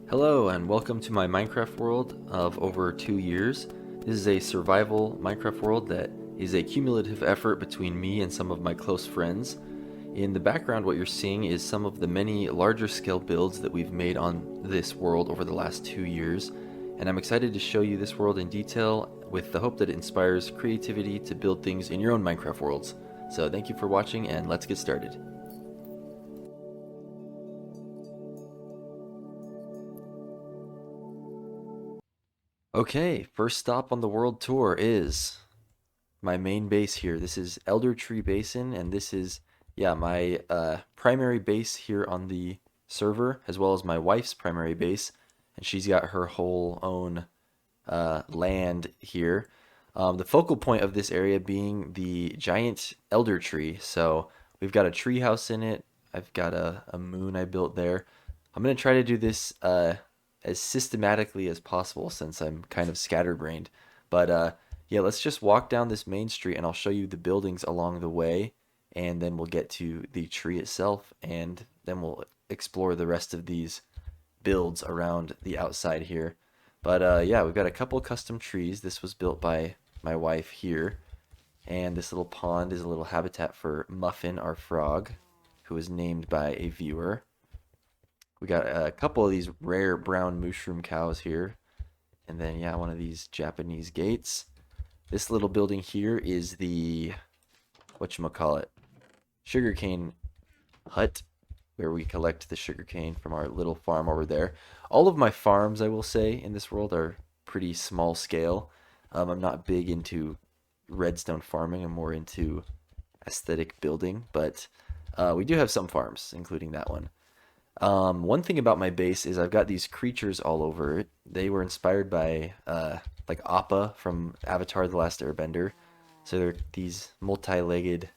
Hello and welcome to my Minecraft world of over 2 years. This is a survival Minecraft world that is a cumulative effort between me and some of my close friends. In the background, what you're seeing is some of the many larger scale builds that we've made on this world over the last 2 years. And I'm excited to show you this world in detail with the hope that it inspires creativity to build things in your own Minecraft worlds. So thank you for watching and let's get started. Okay, first stop on the world tour is my main base here. This is Elder Tree Basin, and this is, yeah, my primary base here on the server, as well as my wife's primary base, and she's got her whole own land here. The focal point of this area being the giant elder tree. So we've got a tree house in it. I've got a moon I built there. I'm gonna try to do this as systematically as possible since I'm kind of scatterbrained. But yeah, let's just walk down this main street and I'll show you the buildings along the way, and then we'll get to the tree itself, and then we'll explore the rest of these builds around the outside here. But yeah, we've got a couple custom trees. This was built by my wife here. And this little pond is a little habitat for Muffin, our frog, who was named by a viewer. We got a couple of these rare brown mushroom cows here. And then, yeah, one of these Japanese gates. This little building here is the, whatchamacallit, sugarcane hut, where we collect the sugarcane from our little farm over there. All of my farms, I will say, in this world are pretty small scale. I'm not big into redstone farming. I'm more into aesthetic building, but we do have some farms, including that one. One thing about my base is I've got these creatures all over it. They were inspired by like Appa from Avatar: The Last Airbender. So they're these multi-legged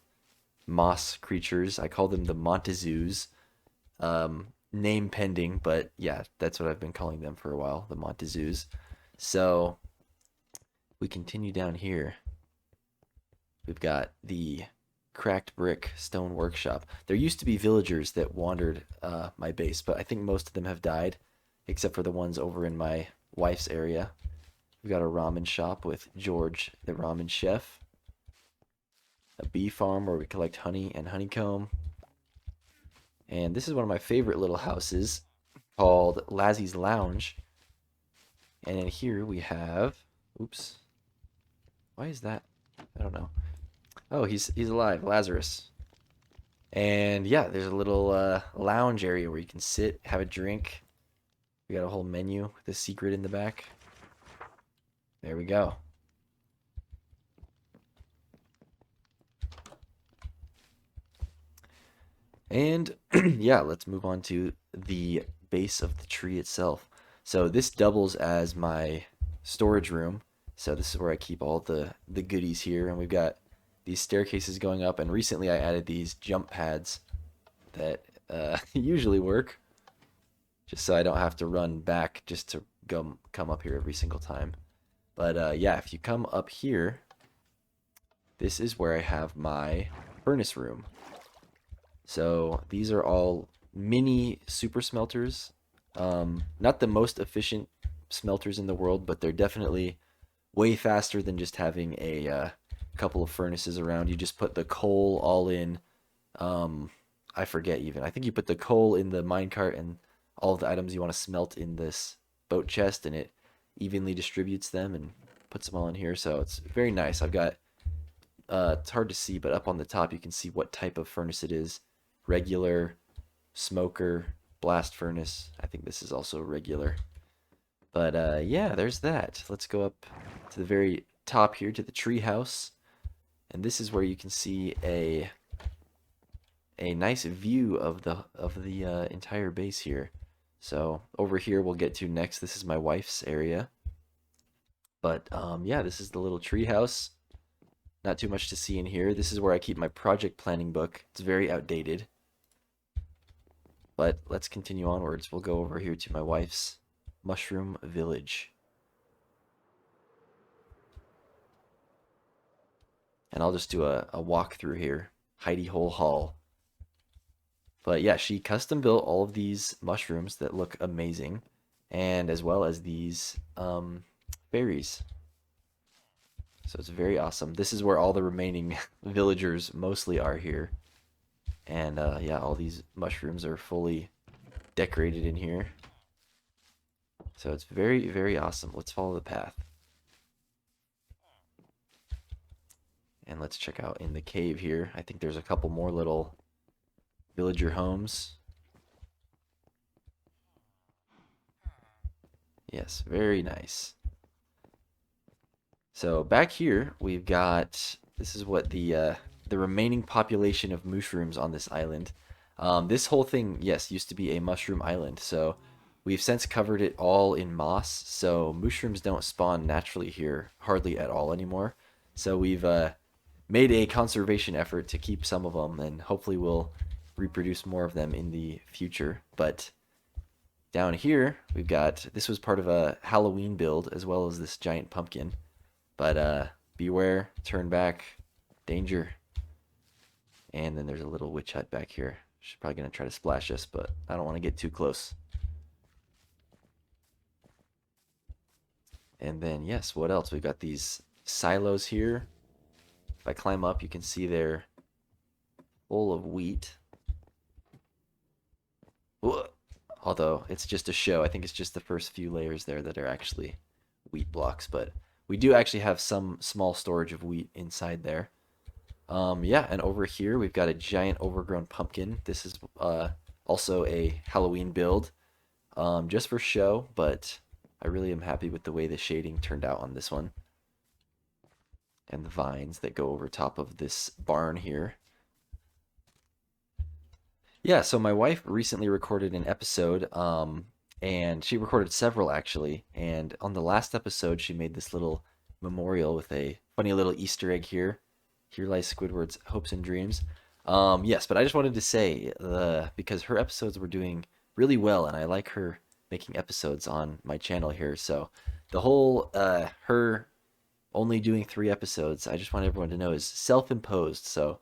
moss creatures. I call them the Montezoos. Name pending, but yeah, that's what I've been calling them for a while, the Montezoos. So we continue down here. We've got the cracked brick stone workshop. There used to be villagers that wandered my base, but I think most of them have died, except for the ones over in my wife's area. We've got a ramen shop with George, the ramen chef. A bee farm where we collect honey and honeycomb. And this is one of my favorite little houses called Lazzie's Lounge. And in here we have, oops, why is that? I don't know. Oh, he's alive, Lazarus. And yeah, there's a little lounge area where you can sit, have a drink. We got a whole menu with a secret in the back. There we go. And yeah, let's move on to the base of the tree itself. So this doubles as my storage room. So this is where I keep all the goodies here, and we've got these staircases going up, and recently I added these jump pads that usually work, just so I don't have to run back just to come up here every single time. But yeah, if you come up here, this is where I have my furnace room. So these are all mini super smelters. Not the most efficient smelters in the world, but they're definitely way faster than just having a couple of furnaces around. You just put the coal all in. I forget even. I think you put the coal in the minecart and all of the items you want to smelt in this boat chest, and it evenly distributes them and puts them all in here. So it's very nice. I've got it's hard to see, but up on the top you can see what type of furnace it is. Regular, smoker, blast furnace. I think this is also regular. But yeah, there's that. Let's go up to the very top here to the tree house. And this is where you can see a nice view of the entire base here. So over here we'll get to next. This is my wife's area. But yeah, this is the little tree house. Not too much to see in here. This is where I keep my project planning book. It's very outdated. But let's continue onwards. We'll go over here to my wife's mushroom village. And I'll just do a walkthrough here. Hidey Hole Hall. But yeah, she custom built all of these mushrooms that look amazing. and as well as these berries. So it's very awesome. This is where all the remaining villagers mostly are here. And yeah, all these mushrooms are fully decorated in here. So it's very, very awesome. Let's follow the path. And let's check out in the cave here. I think there's a couple more little villager homes. Yes, very nice. So back here we've got, this is what the remaining population of mushrooms on this island. This whole thing, yes, used to be a mushroom island. So we've since covered it all in moss. So mushrooms don't spawn naturally here hardly at all anymore. So we've made a conservation effort to keep some of them, and hopefully we'll reproduce more of them in the future. But down here we've got, this was part of a Halloween build as well as this giant pumpkin. But beware, turn back, danger. And then there's a little witch hut back here. She's probably gonna try to splash us, but I don't want to get too close. And then yes, what else? We've got these silos here. If I climb up, you can see they're full of wheat. Although it's just a show. I think it's just the first few layers there that are actually wheat blocks, but we do actually have some small storage of wheat inside there. Yeah, and over here we've got a giant overgrown pumpkin. This is also a Halloween build, just for show, but I really am happy with the way the shading turned out on this one. And the vines that go over top of this barn here. Yeah, so my wife recently recorded an episode, and she recorded several actually. And on the last episode, she made this little memorial with a funny little Easter egg here. Here lies Squidward's hopes and dreams. Yes, but I just wanted to say because her episodes were doing really well, and I like her making episodes on my channel here. So the whole her only doing 3 episodes, I just want everyone to know is self-imposed. So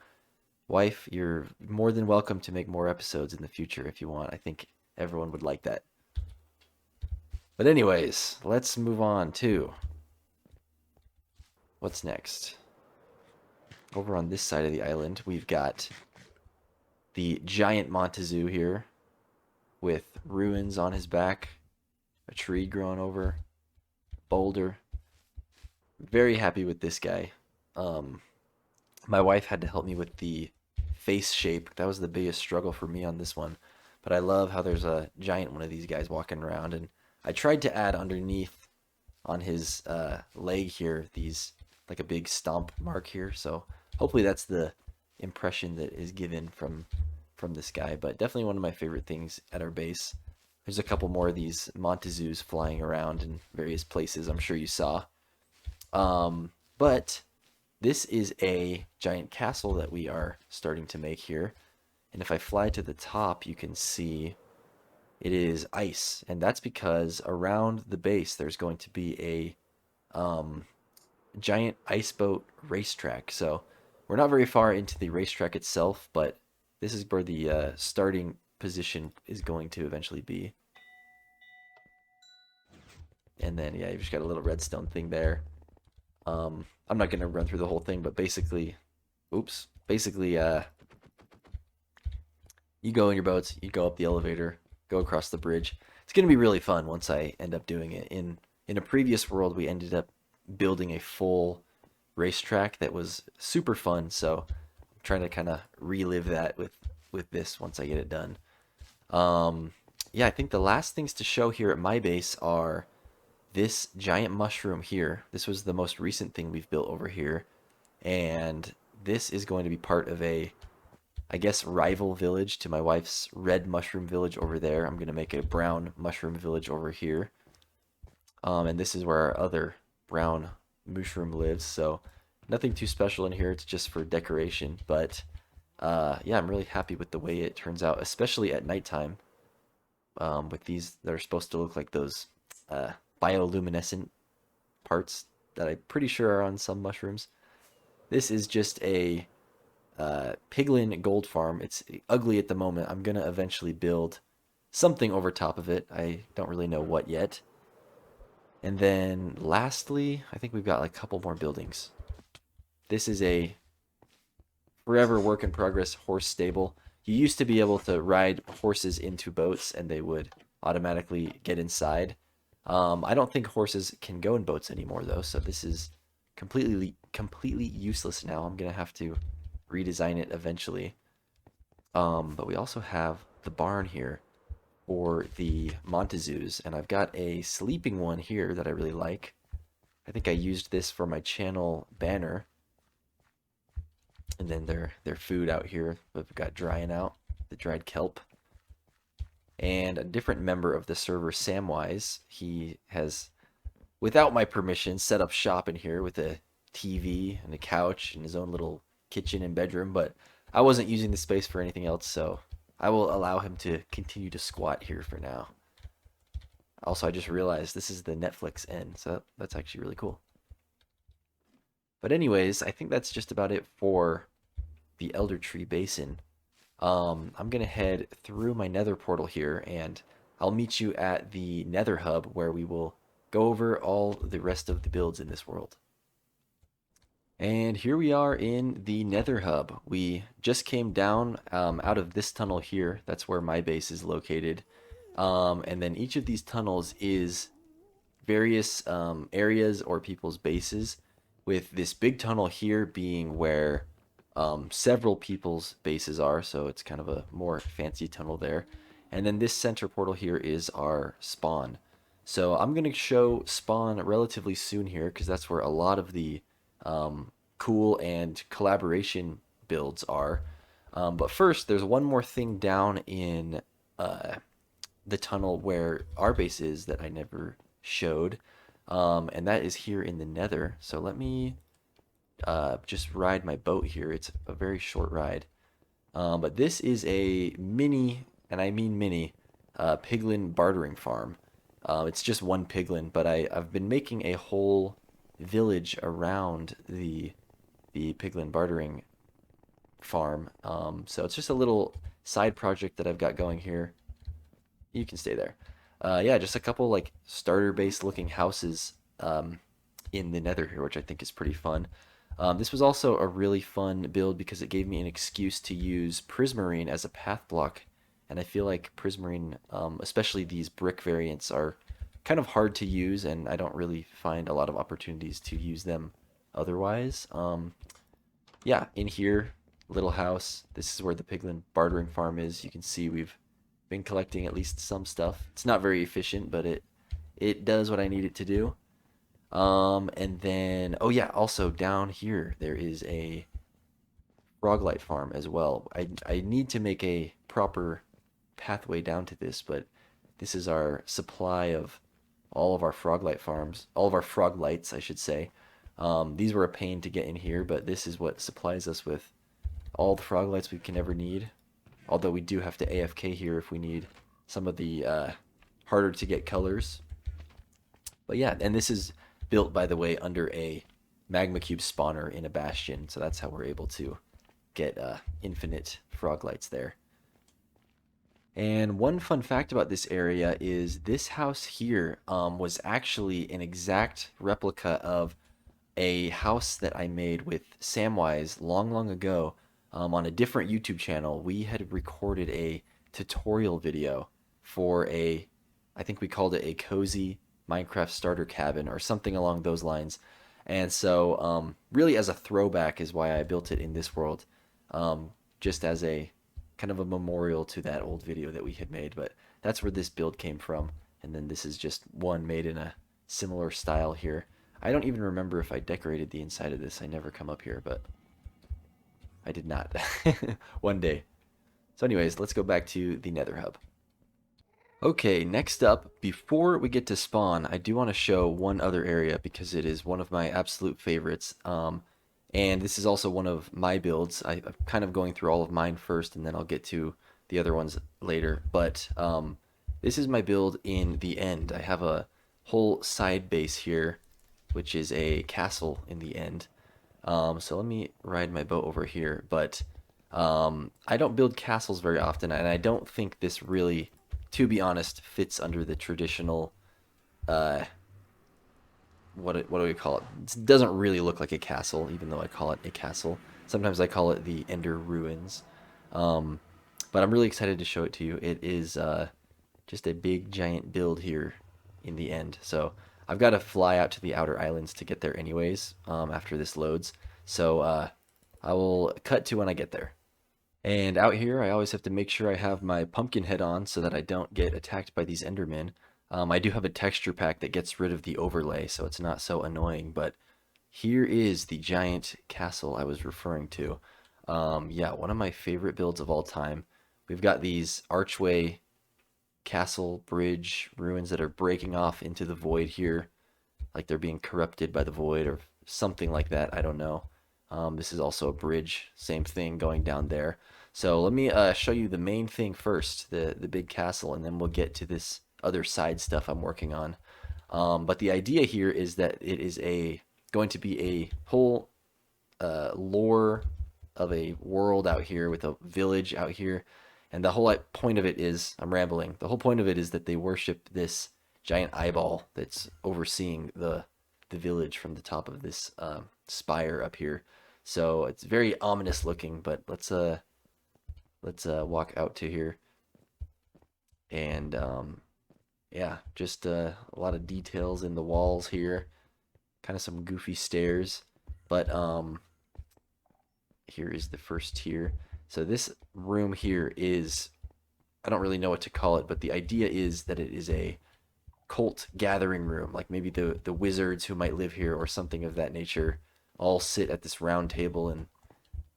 wife, you're more than welcome to make more episodes in the future if you want. I think everyone would like that. But anyways, let's move on to what's next. Over on this side of the island, we've got the giant Montezoo here with ruins on his back, a tree growing over, boulder. Very happy with this guy. Um, my wife had to help me with the face shape. That was the biggest struggle for me on this one. But I love how there's a giant one of these guys walking around. And I tried to add underneath on his leg here, these, like a big stomp mark here. So hopefully that's the impression that is given from this guy. But definitely one of my favorite things at our base. There's a couple more of these Montezoos flying around in various places, I'm sure you saw. But this is a giant castle that we are starting to make here. And if I fly to the top, you can see it is ice. And that's because around the base, there's going to be a giant ice boat racetrack. So we're not very far into the racetrack itself, but this is where the starting position is going to eventually be. And then, yeah, you've just got a little redstone thing there. I'm not going to run through the whole thing, but basically, basically, you go in your boats, you go up the elevator, go across the bridge. It's going to be really fun once I end up doing it. In a previous world, we ended up building a full racetrack that was super fun, so I'm trying to kind of relive that with this once I get it done. Yeah, I think the last things to show here at my base are this giant mushroom here. This was the most recent thing we've built over here. And this is going to be part of a, I guess, rival village to my wife's red mushroom village over there. I'm going to make a brown mushroom village over here. And this is where our other brown mushroom lives. So nothing too special in here. It's just for decoration. But yeah, I'm really happy with the way it turns out, especially at nighttime. With these that are supposed to look like those bioluminescent parts that I'm pretty sure are on some mushrooms. This is just a piglin gold farm. It's ugly at the moment. I'm gonna eventually build something over top of it. I don't really know what yet. And then lastly, I think we've got like a couple more buildings. This is a forever work in progress horse stable. You used to be able to ride horses into boats and they would automatically get inside. I don't think horses can go in boats anymore though, so this is completely useless now. I'm gonna have to redesign it eventually. But we also have the barn here for the Montezu's, and I've got a sleeping one here that I really like. I think I used this for my channel banner. And then their food out here. We've got drying out, the dried kelp. And a different member of the server, Samwise, he has, without my permission, set up shop in here with a TV and a couch and his own little kitchen and bedroom, but I wasn't using the space for anything else, so I will allow him to continue to squat here for now. Also, I just realized this is the Netflix end, so that's actually really cool. But anyways, I think that's just about it for the Elder Tree Basin. I'm gonna head through my Nether portal here, and I'll meet you at the Nether Hub where we will go over all the rest of the builds in this world. And here we are in the Nether Hub. We just came down out of this tunnel here. That's where my base is located. And then each of these tunnels is various areas or people's bases, with this big tunnel here being where several people's bases are, so it's kind of a more fancy tunnel there. And then this center portal here is our spawn. So I'm going to show spawn relatively soon here because that's where a lot of the cool and collaboration builds are. But first, there's one more thing down in the tunnel where our base is that I never showed. And that is here in the Nether. So let me just ride my boat here. It's a very short ride. But this is a mini, and I mean mini, piglin bartering farm. It's just one piglin, but I've been making a whole village around the piglin bartering farm. So it's just a little side project that I've got going here. You can stay there. Yeah, just a couple like starter base looking houses in the Nether here, which I think is pretty fun. This was also a really fun build because it gave me an excuse to use Prismarine as a path block, and I feel like Prismarine, especially these brick variants, are kind of hard to use, and I don't really find a lot of opportunities to use them otherwise. Yeah, in here, little house. This is where the piglin bartering farm is. You can see we've been collecting at least some stuff. It's not very efficient, but it does what I need it to do. And then, oh yeah, also down here there is a froglight farm as well. I need to make a proper pathway down to this, but this is our supply of all of our froglight farms, all of our froglights, I should say. These were a pain to get in here, but this is what supplies us with all the froglights we can ever need. Although we do have to AFK here if we need some of the harder to get colors. But yeah, and this is built, by the way, under a magma cube spawner in a bastion, so that's how we're able to get infinite froglights there. And one fun fact about this area is this house here was actually an exact replica of a house that I made with Samwise long ago on a different YouTube channel. We had recorded a tutorial video for I think we called it a cozy Minecraft starter cabin or something along those lines. And so really as a throwback is why I built it in this world, just as a kind of a memorial to that old video that we had made. But that's where this build came from. And then this is just one made in a similar style here. I don't even remember if I decorated the inside of this. I never come up here, but I did not. One day. So anyways, let's go back to the Nether Hub. Okay, next up, before we get to spawn, I do want to show one other area because it is one of my absolute favorites. And this is also one of my builds. I'm kind of going through all of mine first, and then I'll get to the other ones later. But this is my build in the end. I have a whole side base here, which is a castle in the end. So let me ride my boat over here. But I don't build castles very often, and I don't think this really to be honest, fits under the traditional uh, what do we call it? It doesn't really look like a castle, even though I call it a castle. Sometimes I call it the Ender Ruins. Um, but I'm really excited to show it to you. It is just a big giant build here in the end. So I've got to fly out to the outer islands to get there anyways, after this loads. So I will cut to when I get there. And out here, I always have to make sure I have my pumpkin head on so that I don't get attacked by these Endermen. I do have a texture pack that gets rid of the overlay, so it's not so annoying, but here is the giant castle I was referring to. Yeah, one of my favorite builds of all time. We've got these archway castle bridge ruins that are breaking off into the void here, like they're being corrupted by the void or something like that. I don't know. This is also a bridge, same thing going down there. So let me show you the main thing first, the big castle, and then we'll get to this other side stuff I'm working on. But the idea here is that it is going to be a whole lore of a world out here with a village out here. And the whole point of it is, I'm rambling. The whole point of it is that they worship this giant eyeball that's overseeing the village from the top of this spire up here. So it's very ominous looking. But let's walk out to here, and yeah, just a lot of details in the walls here. Kind of some goofy stairs, but here is the first tier. So this room here is, I don't really know what to call it, but the idea is that it is a cult gathering room, like maybe the wizards who might live here or something of that nature all sit at this round table and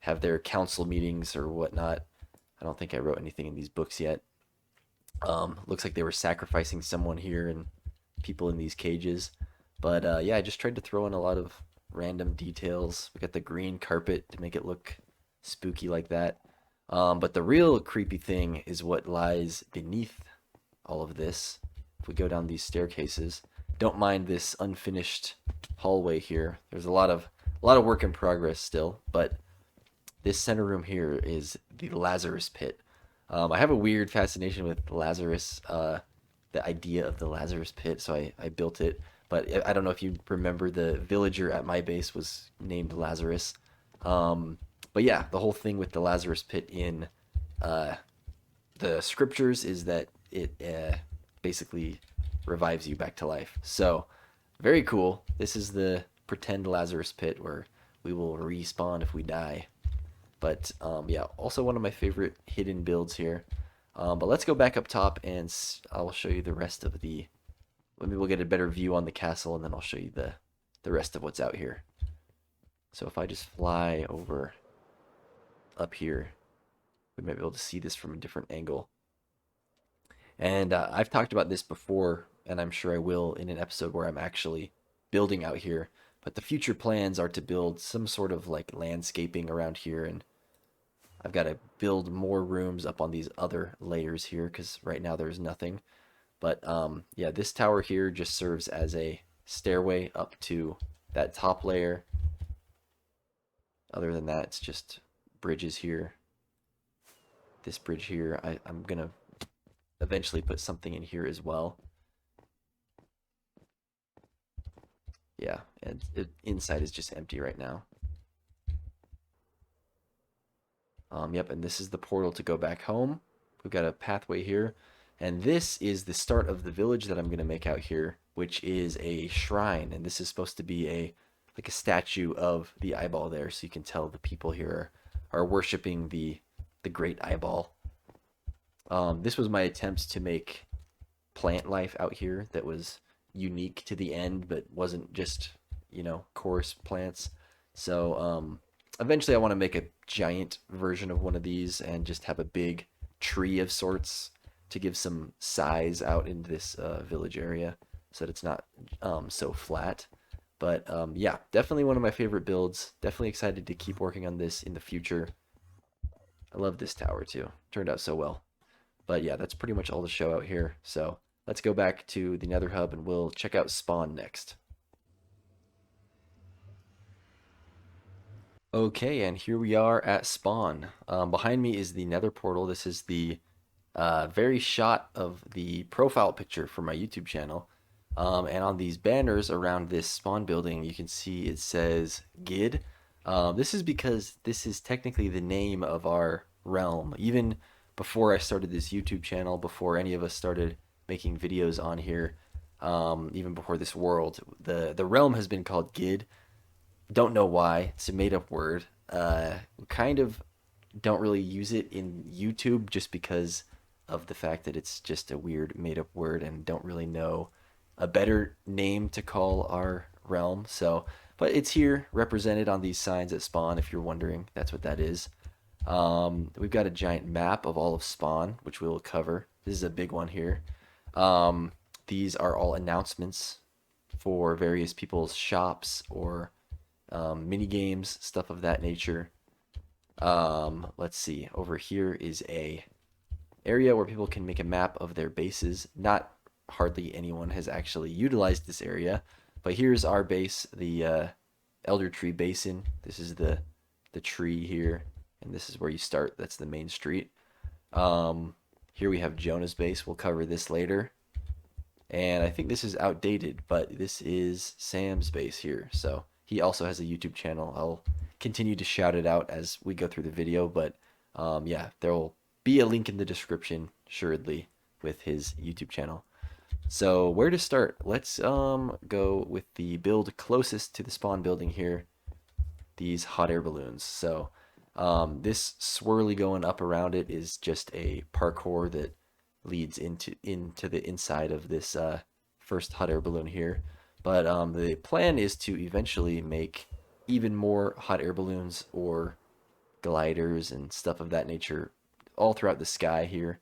have their council meetings or whatnot. I don't think I wrote anything in these books yet. Looks like they were sacrificing someone here and people in these cages. But yeah, I just tried to throw in a lot of random details. We got the green carpet to make it look spooky like that. But the real creepy thing is what lies beneath all of this. If we go down these staircases, don't mind this unfinished hallway here. There's a lot of work in progress still, but this center room here is the Lazarus Pit. I have a weird fascination with Lazarus, the idea of the Lazarus Pit, so I built it. But I don't know if you remember, the villager at my base was named Lazarus. But yeah, the whole thing with the Lazarus Pit in uh, the scriptures is that it basically revives you back to life. So very cool. This is the pretend Lazarus Pit where we will respawn if we die. But yeah, also one of my favorite hidden builds here. But let's go back up top and I'll show you the rest of the. Maybe we'll get a better view on the castle and then I'll show you the rest of what's out here. So if I just fly over up here, we might be able to see this from a different angle. And I've talked about this before, and I'm sure I will in an episode where I'm actually building out here. But the future plans are to build some sort of like landscaping around here, and I've got to build more rooms up on these other layers here because right now there's nothing. But yeah, this tower here just serves as a stairway up to that top layer. Other than that, it's just bridges here. This bridge here, I'm going to eventually put something in here as well. Yeah, and inside is just empty right now. Yep, and this is the portal to go back home. We've got a pathway here. And this is the start of the village that I'm going to make out here, which is a shrine. And this is supposed to be like a statue of the eyeball there, so you can tell the people here are worshiping the great eyeball. This was my attempts to make plant life out here that was unique to the end, but wasn't just, coarse plants. So eventually I want to make a giant version of one of these and just have a big tree of sorts to give some size out in this village area so that it's not so flat. But yeah, definitely one of my favorite builds. Definitely excited to keep working on this in the future. I love this tower too. Turned out so well. But yeah, that's pretty much all the show out here. So let's go back to the Nether Hub and we'll check out Spawn next. Okay, and here we are at Spawn. Behind me is the Nether portal. This is the very shot of the profile picture for my YouTube channel. And on these banners around this spawn building, you can see it says Gid. This is because this is technically the name of our realm. Even before I started this YouTube channel, before any of us started making videos on here, even before this world, the realm has been called Gid. Don't know why. It's a made up word. Kind of don't really use it in YouTube just because of the fact that it's just a weird made up word and don't really know a better name to call our realm. So, but it's here represented on these signs at spawn if you're wondering. That's what that is. We've got a giant map of all of Spawn, which we will cover. This is a big one here. Um, these are all announcements for various people's shops or mini games, stuff of that nature. Let's see. Over here is a area where people can make a map of their bases. Not hardly anyone has actually utilized this area, but here's our base, the Elder Tree Basin. This is the tree here, and this is where you start. That's the main street. Here we have Jonah's base. We'll cover this later. And I think this is outdated, but this is Sam's base here. So he also has a YouTube channel. I'll continue to shout it out as we go through the video, but yeah, there will be a link in the description, assuredly, with his YouTube channel. So where to start? Let's go with the build closest to the spawn building here, these hot air balloons. So this swirly going up around it is just a parkour that leads into the inside of this first hot air balloon here. But the plan is to eventually make even more hot air balloons or gliders and stuff of that nature all throughout the sky here.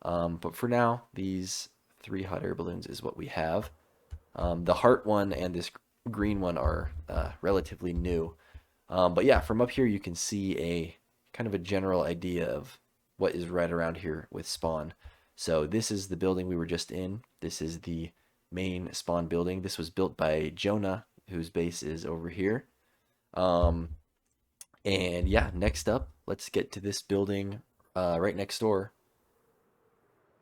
But for now, these 3 hot air balloons is what we have. The heart one and this green one are relatively new. But yeah, from up here you can see a kind of a general idea of what is right around here with spawn. So this is the building we were just in. This is the main spawn building. This was built by Jonah, whose base is over here. Um, and yeah, next up, let's get to this building right next door,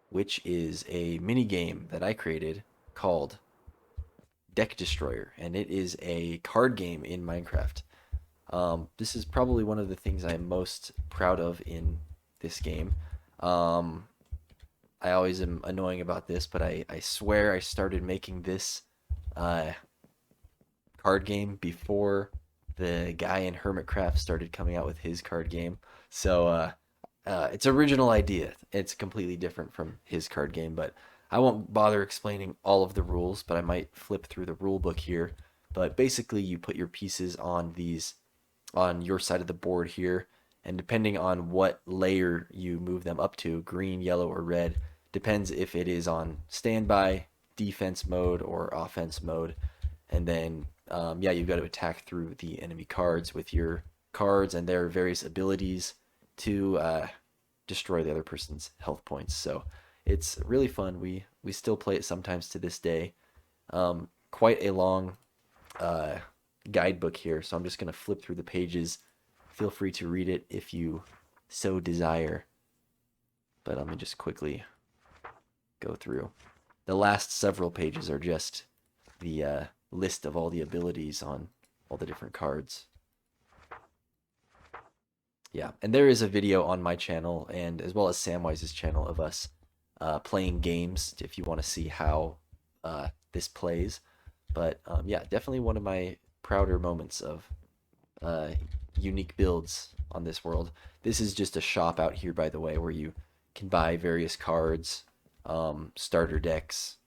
which is a mini game that I created called Deck Destroyer, and it is a card game in Minecraft. This is probably one of the things I'm most proud of in this game. I always am annoying about this, but I swear I started making this uh, card game before the guy in Hermitcraft started coming out with his card game. So it's original idea. It's completely different from his card game, but I won't bother explaining all of the rules, but I might flip through the rule book here. But basically, you put your pieces on these on your side of the board here, and depending on what layer you move them up to, green, yellow, or red, depends if it is on standby, defense mode, or offense mode. And then, yeah, you've got to attack through the enemy cards with your cards and their various abilities to destroy the other person's health points. So it's really fun. We still play it sometimes to this day. Quite a long uh, guidebook here, so I'm just going to flip through the pages. Feel free to read it if you so desire. But let me just quickly go through. The last several pages are just the list of all the abilities on all the different cards. Yeah, and there is a video on my channel and as well as Samwise's channel of us playing games if you want to see how this plays. But yeah, definitely one of my prouder moments of uh, unique builds on this world. This is just a shop out here, by the way, where you can buy various cards, starter decks,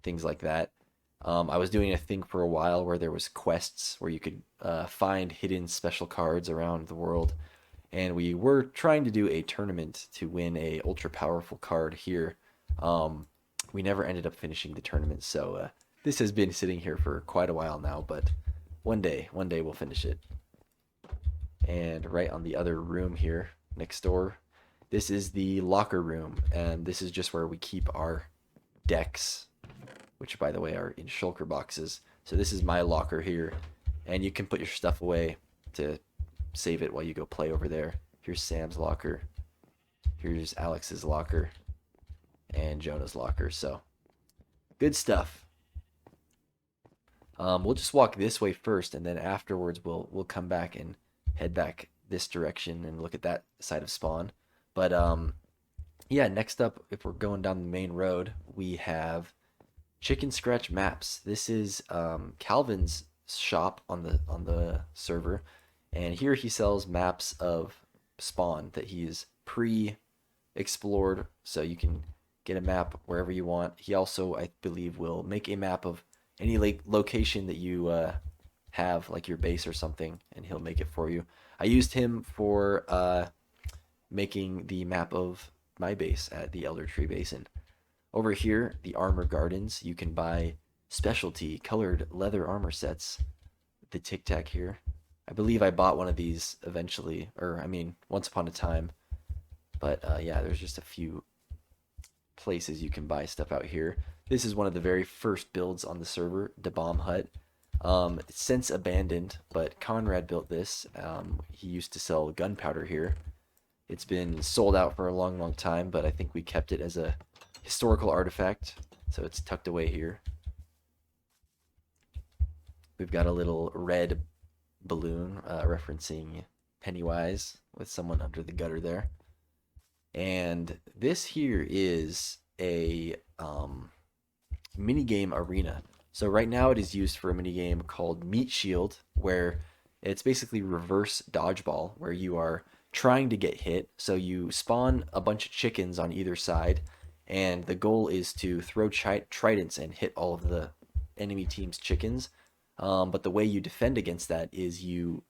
things like that. I was doing a thing for a while where there was quests where you could find hidden special cards around the world, and we were trying to do a tournament to win a ultra powerful card here. We never ended up finishing the tournament, so this has been sitting here for quite a while now, but one day we'll finish it. And right on the other room here next door, this is the locker room, and this is just where we keep our decks, which by the way are in shulker boxes. So this is my locker here, and you can put your stuff away to save it while you go play over there. Here's Sam's locker. Here's Alex's locker. and Jonah's locker. So good stuff. We'll just walk this way first, and then afterwards we'll come back and head back this direction and look at that side of spawn. But yeah, next up, if we're going down the main road, we have Chicken Scratch Maps. This is Calvin's shop on the server, and here he sells maps of spawn that he's pre-explored, so you can get a map wherever you want. He also, I believe, will make a map of any location that you have, like your base or something, and he'll make it for you. I used him for making the map of my base at the Elder Tree Basin. Over here, the Armor Gardens, you can buy specialty colored leather armor sets. The Tic Tac here. I believe I bought one of these eventually, or I mean, once upon a time. But yeah, there's just a few places you can buy stuff out here. This is one of the very first builds on the server, the Bomb Hut. It's since abandoned, but Conrad built this. He used to sell gunpowder here. It's been sold out for a long, long time, but I think we kept it as a historical artifact, so it's tucked away here. We've got a little red balloon referencing Pennywise with someone under the gutter there. And this here is a minigame arena. So right now it is used for a minigame called Meat Shield, where it's basically reverse dodgeball, where you are trying to get hit. So you spawn a bunch of chickens on either side, and the goal is to throw tridents and hit all of the enemy team's chickens. But the way you defend against that is you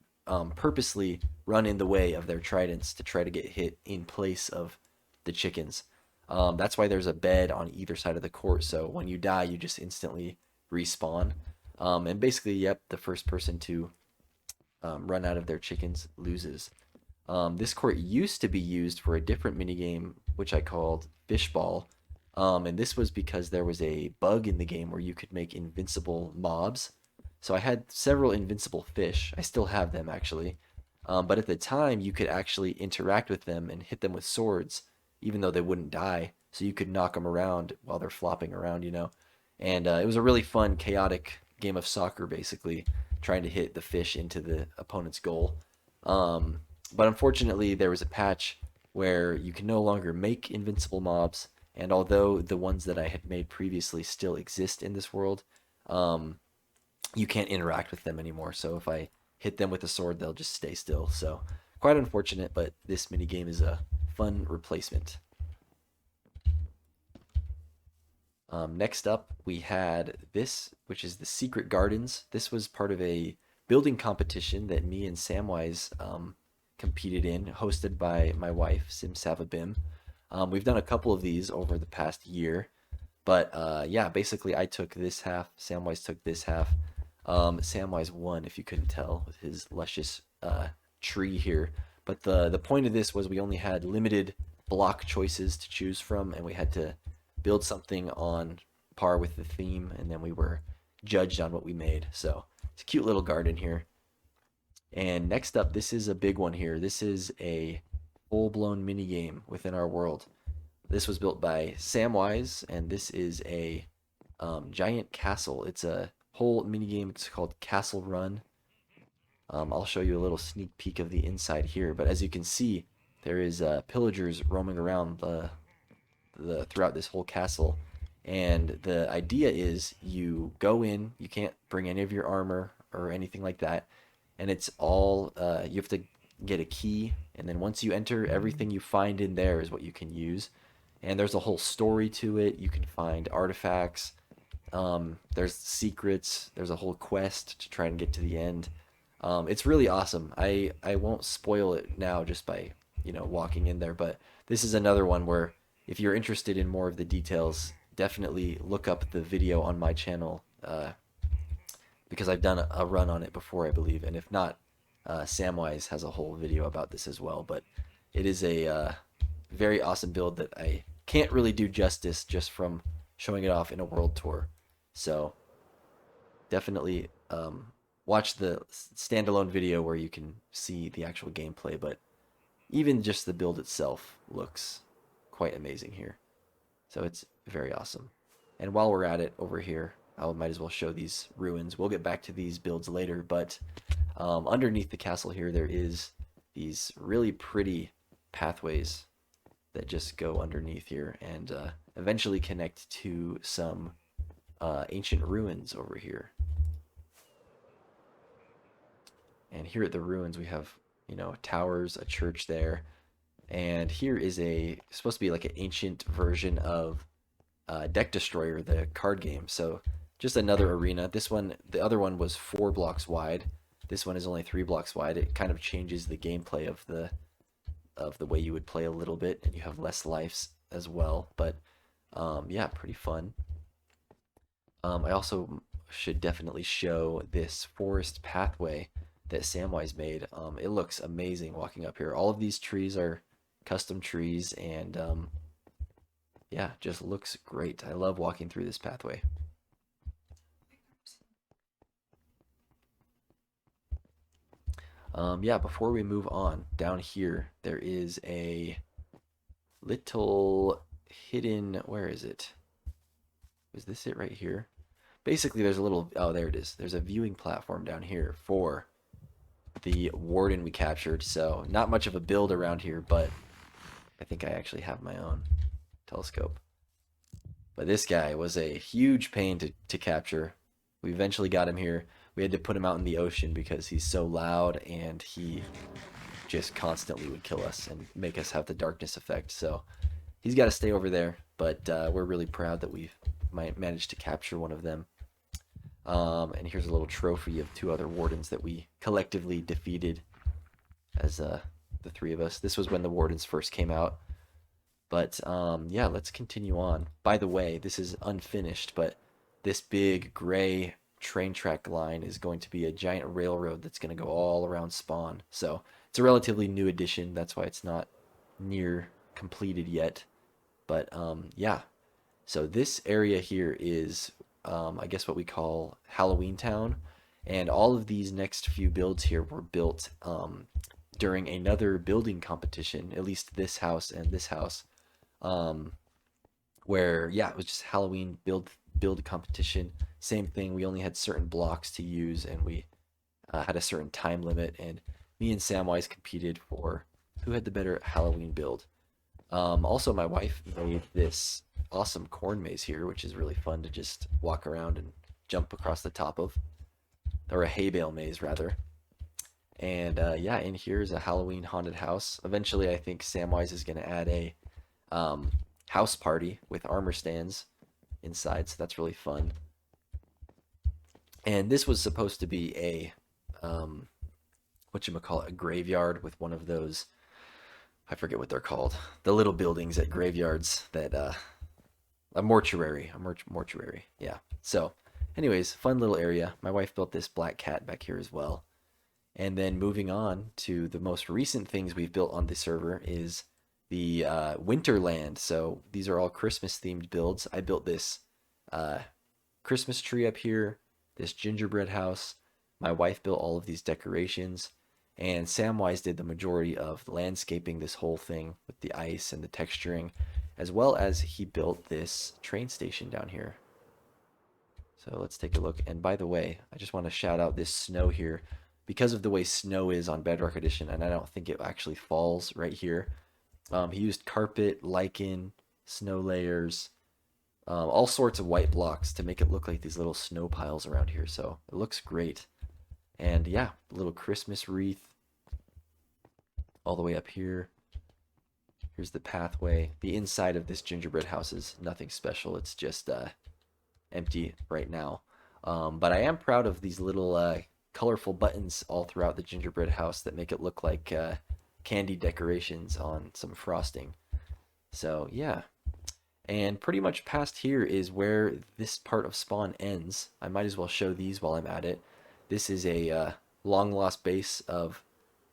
purposely run in the way of their tridents to try to get hit in place of the chickens. That's why there's a bed on either side of the court. So when you die, you just instantly respawn. And basically, yep, the first person to run out of their chickens loses. This court used to be used for a different minigame, which I called Fishball. And this was because there was a bug in the game where you could make invincible mobs. So I had several invincible fish. I still have them actually. But at the time, you could actually interact with them and hit them with swords, even though they wouldn't die. So you could knock them around while they're flopping around, you know. And it was a really fun, chaotic game of soccer, basically, trying to hit the fish into the opponent's goal. But unfortunately, there was a patch where you can no longer make invincible mobs. And although the ones that I had made previously still exist in this world, you can't interact with them anymore. So if I hit them with a sword, they'll just stay still. So quite unfortunate, but this mini game is a fun replacement. Next up, we had this, which is the Secret Gardens. This was part of a building competition that me and Samwise competed in, hosted by my wife, SimSavabim. We've done a couple of these over the past year, but yeah, basically I took this half, Samwise took this half. Samwise won, if you couldn't tell, with his luscious tree here. But the point of this was we only had limited block choices to choose from, and we had to build something on par with the theme, and then we were judged on what we made. So it's a cute little garden here. And next up, this is a big one here. This is a full-blown mini game within our world. This was built by Samwise, and this is a giant castle. It's a whole mini game. It's called Castle Run. I'll show you a little sneak peek of the inside here, but as you can see, there is pillagers roaming around throughout this whole castle. And the idea is you go in, you can't bring any of your armor or anything like that, and it's all you have to get a key, and then once you enter, everything you find in there is what you can use. And there's a whole story to it. You can find artifacts. There's secrets. There's a whole quest to try and get to the end. It's really awesome. I won't spoil it now just by walking in there, but this is another one where if you're interested in more of the details, definitely look up the video on my channel because I've done a run on it before, I believe, and if not, Samwise has a whole video about this as well. But it is a very awesome build that I can't really do justice just from showing it off in a world tour. So definitely watch the standalone video where you can see the actual gameplay, but even just the build itself looks quite amazing here. So it's very awesome. And while we're at it over here, I might as well show these ruins. We'll get back to these builds later, but underneath the castle here, there is these really pretty pathways that just go underneath here and eventually connect to some ancient ruins over here. And here at the ruins, we have, towers, a church there. And here is supposed to be like an ancient version of Deck Destroyer, the card game. So just another arena. This one, the other one was 4 blocks wide. This one is only 3 blocks wide. It kind of changes the gameplay of the way you would play a little bit, and you have less lives as well. But yeah, pretty fun. I also should definitely show this forest pathway that Samwise made. It looks amazing walking up here. All of these trees are custom trees, and yeah, just looks great. I love walking through this pathway. Yeah, before we move on, down here there is a little hidden, where is it? Is this it right here? Basically, there's a little, oh, there it is. There's a viewing platform down here for the warden we captured. So not much of a build around here, but I think I actually have my own telescope. But this guy was a huge pain to capture. We eventually got him here. We had to put him out in the ocean because he's so loud and he just constantly would kill us and make us have the darkness effect. So he's got to stay over there, but we're really proud that we've managed to capture one of them. And here's a little trophy of 2 other wardens that we collectively defeated as the 3 of us. This was when the wardens first came out. But yeah, let's continue on. By the way, this is unfinished, but this big gray train track line is going to be a giant railroad that's going to go all around Spawn. So it's a relatively new addition. That's why it's not near completed yet. But yeah, so this area here is, I guess, what we call Halloween Town. And all of these next few builds here were built during another building competition, at least this house and this house. Where, yeah, it was just Halloween build competition. Same thing. We only had certain blocks to use, and we had a certain time limit. And me and Samwise competed for who had the better Halloween build. Also, my wife made this awesome corn maze here, which is really fun to just walk around and jump across the top of, or a hay bale maze rather. And yeah, in here is a Halloween haunted house. Eventually, I think Samwise is going to add a house party with armor stands inside, so that's really fun. And this was supposed to be a whatchamacallit, a graveyard with one of those, I forget what they're called, the little buildings at graveyards that a mortuary, mortuary, yeah. So anyways, fun little area. My wife built this black cat back here as well. And then moving on to the most recent things we've built on the server is the Winterland. So these are all Christmas themed builds. I built this Christmas tree up here, this gingerbread house. My wife built all of these decorations, and Samwise did the majority of the landscaping, this whole thing with the ice and the texturing, as well as he built this train station down here. So let's take a look. And by the way, I just want to shout out this snow here. Because of the way snow is on Bedrock Edition, and I don't think it actually falls right here, he used carpet, lichen, snow layers, all sorts of white blocks to make it look like these little snow piles around here. So it looks great. And yeah, a little Christmas wreath all the way up here. Here's the pathway. The inside of this gingerbread house is nothing special. It's just empty right now. But I am proud of these little colorful buttons all throughout the gingerbread house that make it look like candy decorations on some frosting. So yeah, and pretty much past here is where this part of Spawn ends. I might as well show these while I'm at it. This is a long lost base of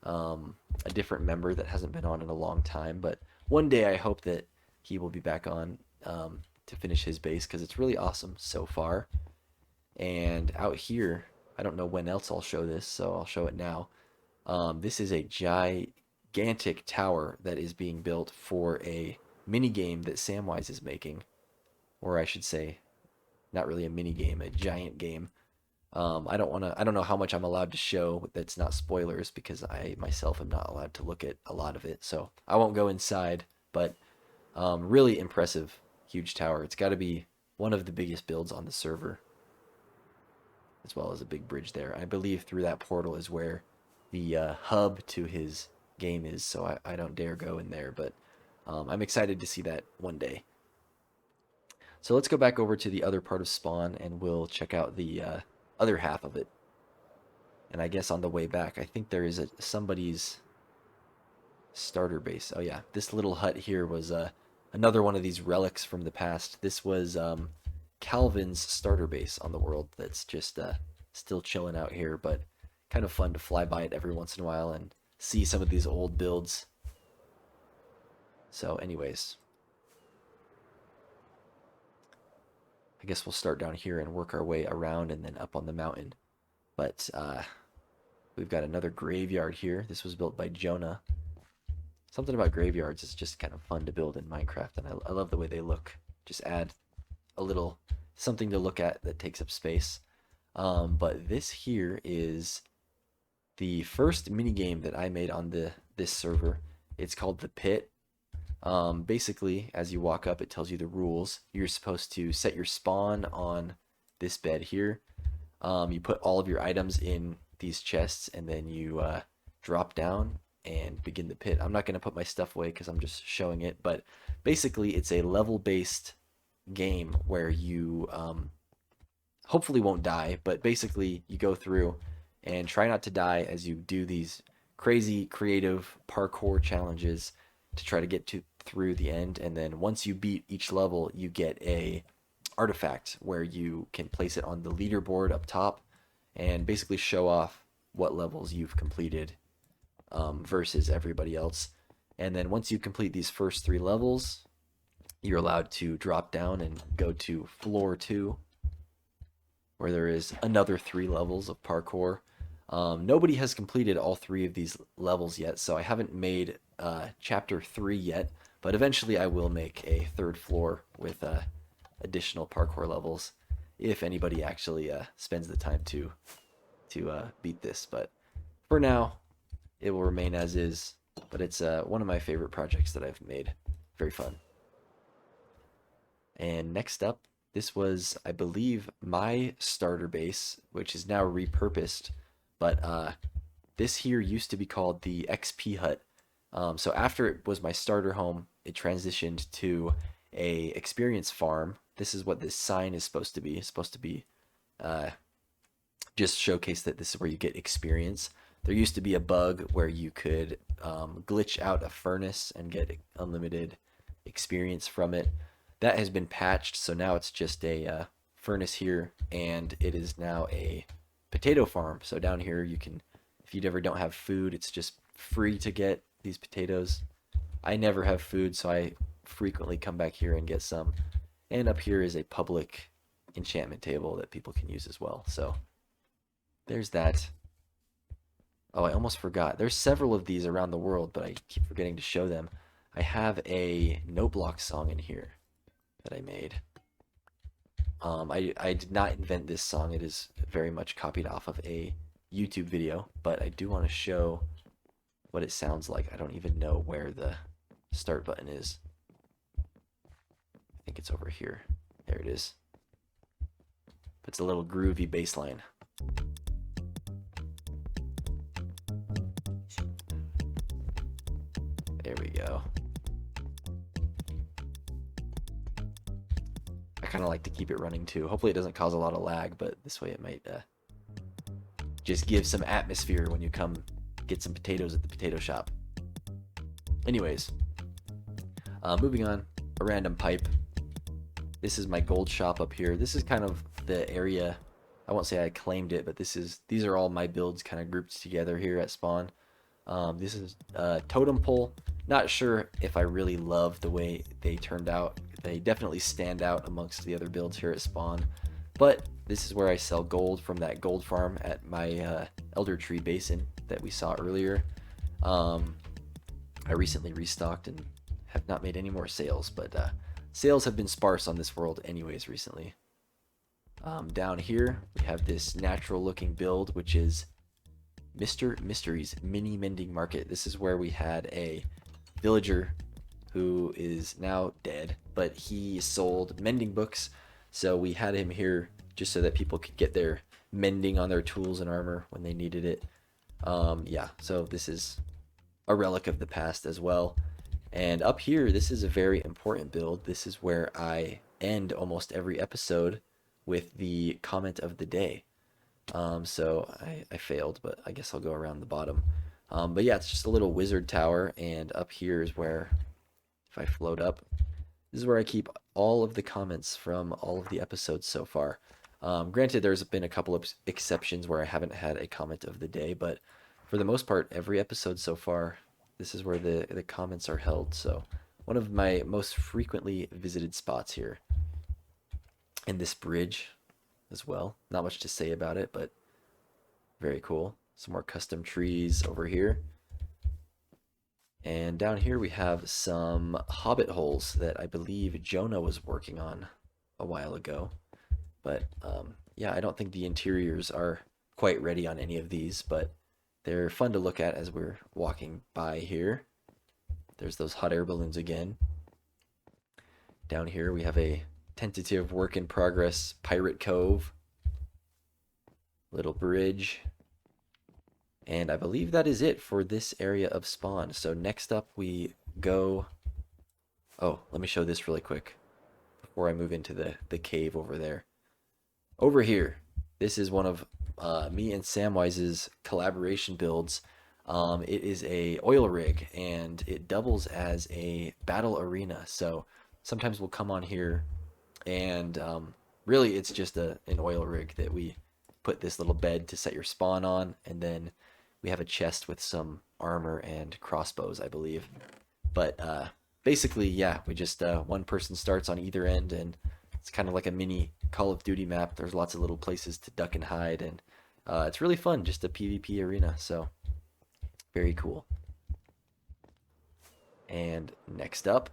a different member that hasn't been on in a long time, but one day I hope that he will be back on to finish his base because it's really awesome so far. And out here, I don't know when else I'll show this, so I'll show it now. This is a gigantic tower that is being built for a mini game that Samwise is making. or I should say, not really a mini game, a giant game. I don't know how much I'm allowed to show that's not spoilers because I myself am not allowed to look at a lot of it. So I won't go inside, but really impressive, huge tower. It's got to be one of the biggest builds on the server, as well as a big bridge there. I believe through that portal is where the hub to his game is, so I don't dare go in there, but I'm excited to see that one day. So let's go back over to the other part of Spawn and we'll check out the other half of it. And I guess on the way back, I think there is somebody's starter base. Oh yeah, this little hut here was another one of these relics from the past. This was Calvin's starter base on the world that's just still chilling out here, but kind of fun to fly by it every once in a while and see some of these old builds. So anyways, I guess we'll start down here and work our way around and then up on the mountain. But we've got another graveyard here. This was built by Jonah. Something about graveyards is just kind of fun to build in Minecraft, and I love the way they look. Just add a little something to look at that takes up space. But this here is the first mini game that I made on this server. It's called The Pit. Basically, as you walk up, it tells you the rules. You're supposed to set your spawn on this bed here. You put all of your items in these chests, and then you drop down and begin the pit. I'm not going to put my stuff away because I'm just showing it, but basically it's a level-based game where you hopefully won't die, but basically you go through and try not to die as you do these crazy creative parkour challenges to try to get through the end. And then once you beat each level, you get a artifact where you can place it on the leaderboard up top and basically show off what levels you've completed versus everybody else. And then once you complete these first 3 levels, you're allowed to drop down and go to floor 2, where there is another 3 levels of parkour. Nobody has completed all 3 of these levels yet, so I haven't made chapter 3 yet, but eventually I will make a 3rd floor with additional parkour levels if anybody actually spends the time to beat this. But for now, it will remain as is, but it's one of my favorite projects that I've made. Very fun. And next up, this was, I believe, my starter base, which is now repurposed, but this here used to be called the XP hut. So after it was my starter home, it transitioned to a experience farm. This is what this sign is supposed to be. It's supposed to be just showcase that this is where you get experience. There used to be a bug where you could glitch out a furnace and get unlimited experience from it. That has been patched, so now it's just a furnace here, and it is now a potato farm. So down here you can, if you ever don't have food, it's just free to get these potatoes. I never have food, so I frequently come back here and get some. And up here is a public enchantment table that people can use as well. So there's that. Oh, I almost forgot. There's several of these around the world, but I keep forgetting to show them. I have a note block song in here that I made. I did not invent this song. It is very much copied off of a YouTube video, but I do want to show what it sounds like. I don't even know where the start button is. I think it's over here. There it is. It's a little groovy bass line. There we go. I kind of like to keep it running too. Hopefully it doesn't cause a lot of lag, but this way it might just give some atmosphere when you come get some potatoes at the potato shop. Anyways, moving on, a random pipe. This is my gold shop up here. This is kind of the area, I won't say I claimed it, but these are all my builds kind of grouped together here at Spawn. This is totem pole. Not sure if I really love the way they turned out. They definitely stand out amongst the other builds here at Spawn. But this is where I sell gold from that gold farm at my Elder Tree Basin that we saw earlier. I recently restocked and have not made any more sales, but sales have been sparse on this world anyways recently. Down here, we have this natural looking build, which is Mr. Mystery's Mini Mending Market. This is where we had a villager who is now dead, but he sold mending books. So we had him here just so that people could get their mending on their tools and armor when they needed it. Yeah, so this is a relic of the past as well. And up here, this is a very important build. This is where I end almost every episode with the comment of the day. So I failed, but I guess I'll go around the bottom. But yeah, it's just a little wizard tower, and up here is where, if I float up, this is where I keep all of the comments from all of the episodes so far. Granted, there's been a couple of exceptions where I haven't had a comment of the day, but for the most part, every episode so far, this is where the comments are held. So one of my most frequently visited spots here. And this bridge as well. Not much to say about it, but very cool. Some more custom trees over here. And down here we have some hobbit holes that I believe Jonah was working on a while ago. But yeah, I don't think the interiors are quite ready on any of these, but they're fun to look at as we're walking by here. There's those hot air balloons again. Down here we have a tentative work in progress Pirate Cove. Little bridge. And I believe that is it for this area of spawn. So next up we go... Oh, let me show this really quick before I move into the cave over there. Over here, this is one of me and Samwise's collaboration builds. It is a oil rig, and it doubles as a battle arena. So sometimes we'll come on here, and really it's just an oil rig that we put this little bed to set your spawn on, and then we have a chest with some armor and crossbows, I believe. But basically, yeah, we just one person starts on either end, and it's kind of like a mini Call of Duty map. There's lots of little places to duck and hide, and it's really fun, just a PvP arena. So very cool. And next up,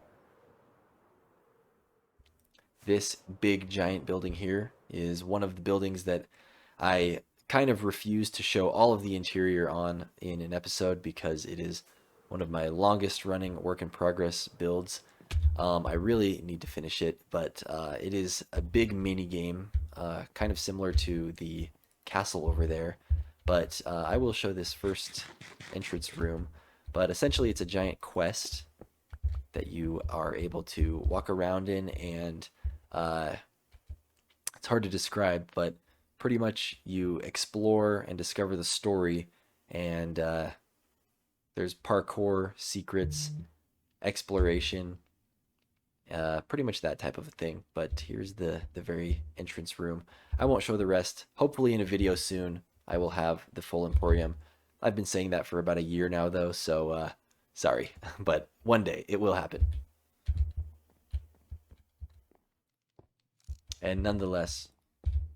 this big giant building here is one of the buildings that I kind of refuse to show all of the interior on in an episode because it is one of my longest running work in progress builds. I really need to finish it, but it is a big mini game, kind of similar to the castle over there. But I will show this first entrance room. But essentially, it's a giant quest that you are able to walk around in, and it's hard to describe, but pretty much you explore and discover the story, and there's parkour, secrets, exploration, pretty much that type of a thing. But here's the very entrance room. I won't show the rest. Hopefully in a video soon I will have the full Emporium. I've been saying that for about a year now though, so sorry, but one day it will happen. And nonetheless,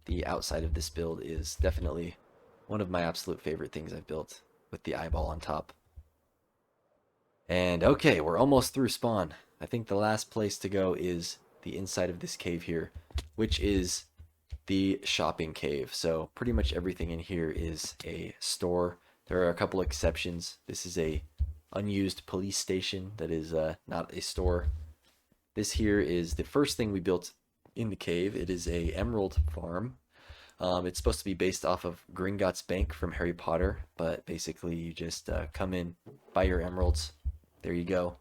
the outside of this build is definitely one of my absolute favorite things I've built, with the eyeball on top. And okay, we're almost through spawn. I think the last place to go is the inside of this cave here, which is the shopping cave. So pretty much everything in here is a store. There are a couple exceptions. This is a unused police station that is not a store. This here is the first thing we built in the cave. It is a emerald farm. It's supposed to be based off of Gringotts Bank from Harry Potter, but basically you just come in, buy your emeralds. There you go.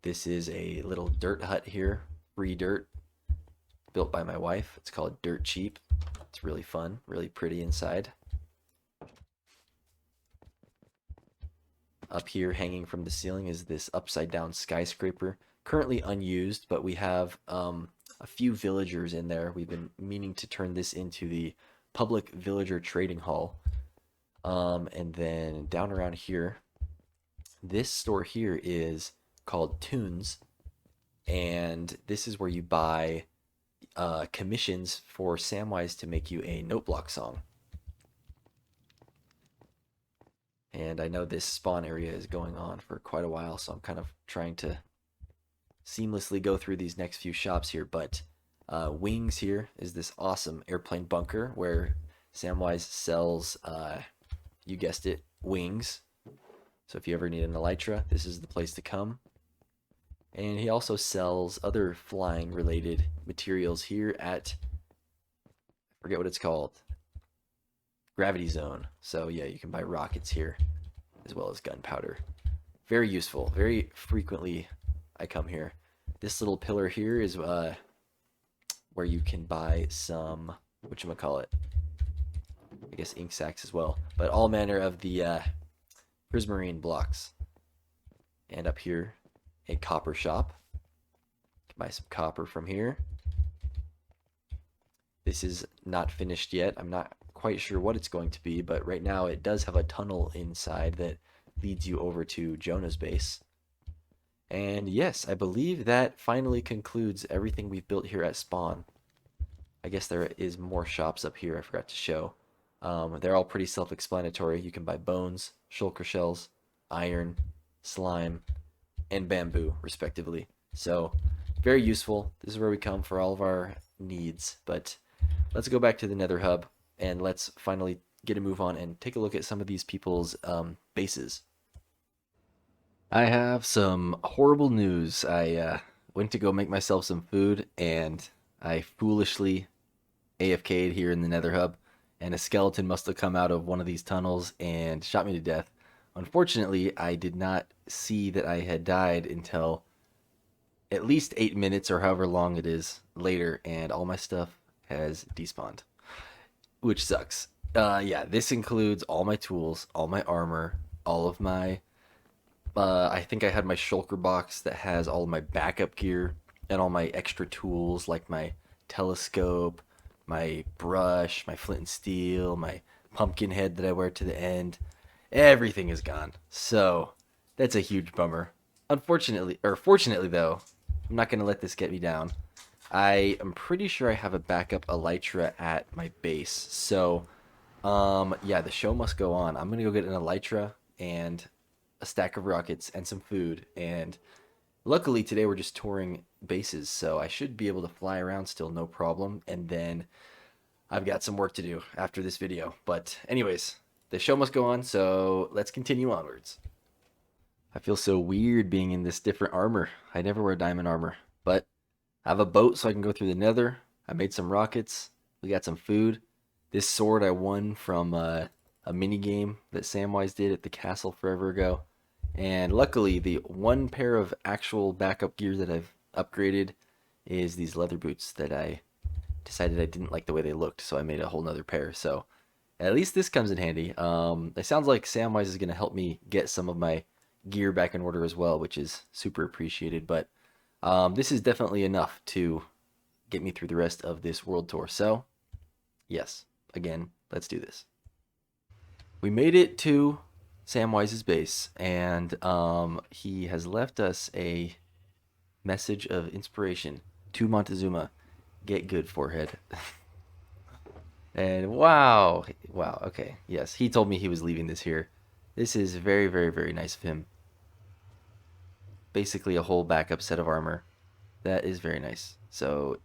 This is a little dirt hut here, free dirt, built by my wife. It's called Dirt Cheap. It's really fun, really pretty inside. Up here, hanging from the ceiling, is this upside down skyscraper. Currently unused, but we have a few villagers in there. We've been meaning to turn this into the public villager trading hall. And then down around here, this store here is called Tunes, and this is where you buy commissions for Samwise to make you a note block song. And I know this spawn area is going on for quite a while, so I'm kind of trying to seamlessly go through these next few shops here. But Wings here is this awesome airplane bunker where Samwise sells, you guessed it, wings. So if you ever need an elytra, this is the place to come. And he also sells other flying related materials here at, I forget what it's called, Gravity Zone. So yeah, you can buy rockets here as well as gunpowder. Very useful. Very frequently I come here. This little pillar here is where you can buy some, whatchamacallit, I guess ink sacks as well, but all manner of the prismarine blocks. And up here, a copper shop. Can buy some copper from here. This is not finished yet. I'm not quite sure what it's going to be, but right now it does have a tunnel inside that leads you over to Jonah's base. And yes, I believe that finally concludes everything we've built here at spawn. I guess there is more shops up here I forgot to show. They're all pretty self-explanatory. You can buy bones, shulker shells, iron, slime, and bamboo, respectively. So, very useful. This is where we come for all of our needs. But let's go back to the Nether Hub, and let's finally get a move on and take a look at some of these people's bases. I have some horrible news. I went to go make myself some food, and I foolishly AFK'd here in the Nether Hub, and a skeleton must have come out of one of these tunnels and shot me to death. Unfortunately, I did not see that I had died until at least 8 minutes or however long it is later, and all my stuff has despawned, which sucks. Yeah, this includes all my tools, all my armor, all of my I think I had my shulker box that has all of my backup gear and all my extra tools like my telescope, my brush, my flint and steel, my pumpkin head that I wear to the end. Everything is gone. So that's a huge bummer. Unfortunately, or fortunately though, I'm not going to let this get me down. I am pretty sure I have a backup elytra at my base. So yeah, the show must go on. I'm going to go get an elytra and a stack of rockets and some food, and luckily today we're just touring bases, so I should be able to fly around still no problem, and then I've got some work to do after this video. But anyways, the show must go on, so let's continue onwards. I feel so weird being in this different armor. I never wear diamond armor, but I have a boat so I can go through the nether. I made some rockets. We got some food. This sword I won from a mini game that Samwise did at the castle forever ago. And luckily, the one pair of actual backup gear that I've upgraded is these leather boots that I decided I didn't like the way they looked, so I made a whole nother pair. So at least this comes in handy. It sounds like Samwise is going to help me get some of my gear back in order as well, which is super appreciated. But this is definitely enough to get me through the rest of this world tour. So yes, again, let's do this. We made it to Samwise's base, and he has left us a message of inspiration to Montezuma. Get good, forehead. And wow, okay, yes, he told me he was leaving this here. This is very, very, very nice of him. Basically a whole backup set of armor. That is very nice. So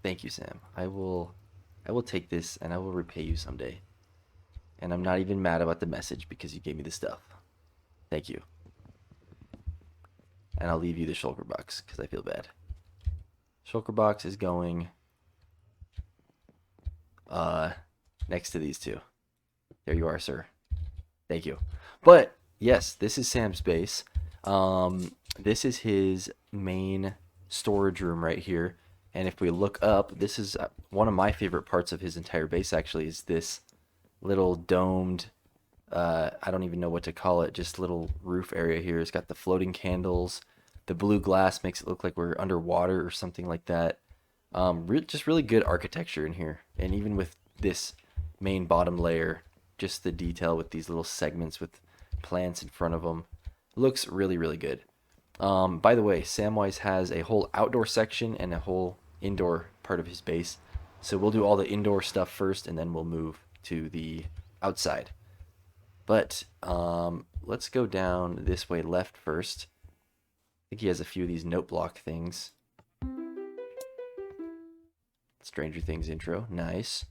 thank you, Sam. I will take this and I will repay you someday. And I'm not even mad about the message because you gave me the stuff. Thank you. And I'll leave you the shulker box because I feel bad. Shulker box is going next to these two. There you are, sir. Thank you. But yes, this is Sam's base. This is his main storage room right here. And if we look up, this is one of my favorite parts of his entire base actually, is this little domed, I don't even know what to call it, just little roof area here. It's got the floating candles. The blue glass makes it look like we're underwater or something like that. Just really good architecture in here. And even with this main bottom layer, just the detail with these little segments with plants in front of them looks really, really good. By the way, Samwise has a whole outdoor section and a whole indoor part of his base. So we'll do all the indoor stuff first, and then we'll move to the outside. But let's go down this way left first. think he has a few of these note block things. Stranger Things intro, nice.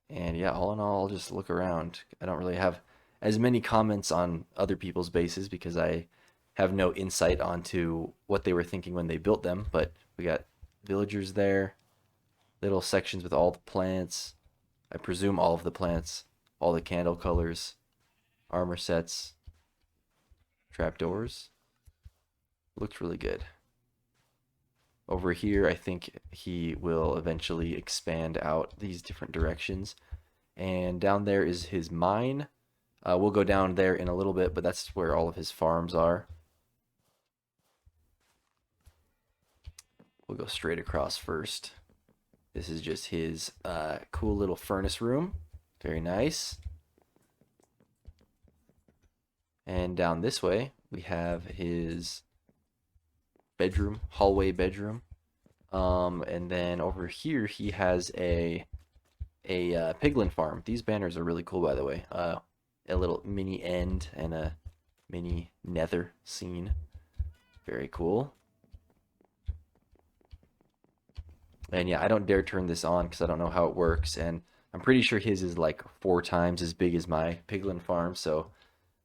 And yeah, all in all, I'll just look around. I don't really have as many comments on other people's bases because I have no insight onto what they were thinking when they built them. But we got villagers there, little sections with all the plants. I presume all of the plants, all the candle colors, armor sets, trapdoors. Looks really good. Over here, I think he will eventually expand out these different directions. And down there is his mine. We'll go down there in a little bit, but that's where all of his farms are. We'll go straight across first. This is just his cool little furnace room. Very nice. And down this way, we have his bedroom, hallway bedroom. And then over here, he has a piglin farm. These banners are really cool, by the way. A little mini end and a mini nether scene. Very cool. And yeah, I don't dare turn this on because I don't know how it works. And I'm pretty sure his is like 4 times as big as my piglin farm. So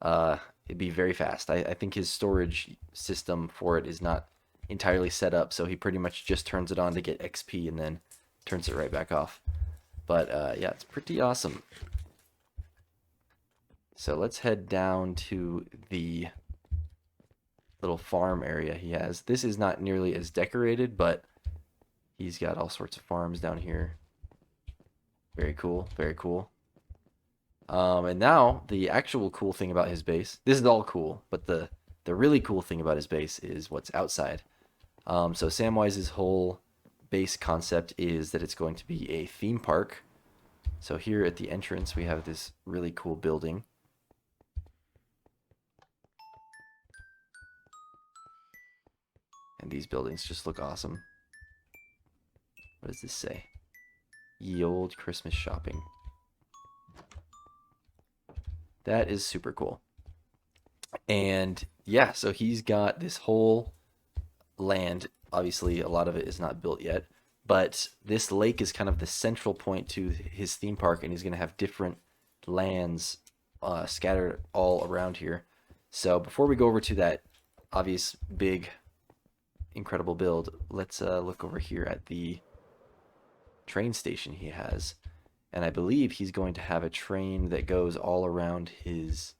it'd be very fast. I think his storage system for it is not entirely set up. So he pretty much just turns it on to get XP and then turns it right back off. But yeah, it's pretty awesome. So let's head down to the little farm area he has. This is not nearly as decorated, but he's got all sorts of farms down here. Very cool, very cool. And now the actual cool thing about his base. This is all cool, but the really cool thing about his base is what's outside. So Samwise's whole base concept is that it's going to be a theme park. So here at the entrance, we have this really cool building. And these buildings just look awesome. What does this say? Ye old Christmas shopping. That is super cool. And yeah, so he's got this whole land. Obviously, a lot of it is not built yet. But this lake is kind of the central point to his theme park, and he's going to have different lands scattered all around here. So before we go over to that obvious big incredible build, let's look over here at the train station he has. And I believe he's going to have a train that goes all around his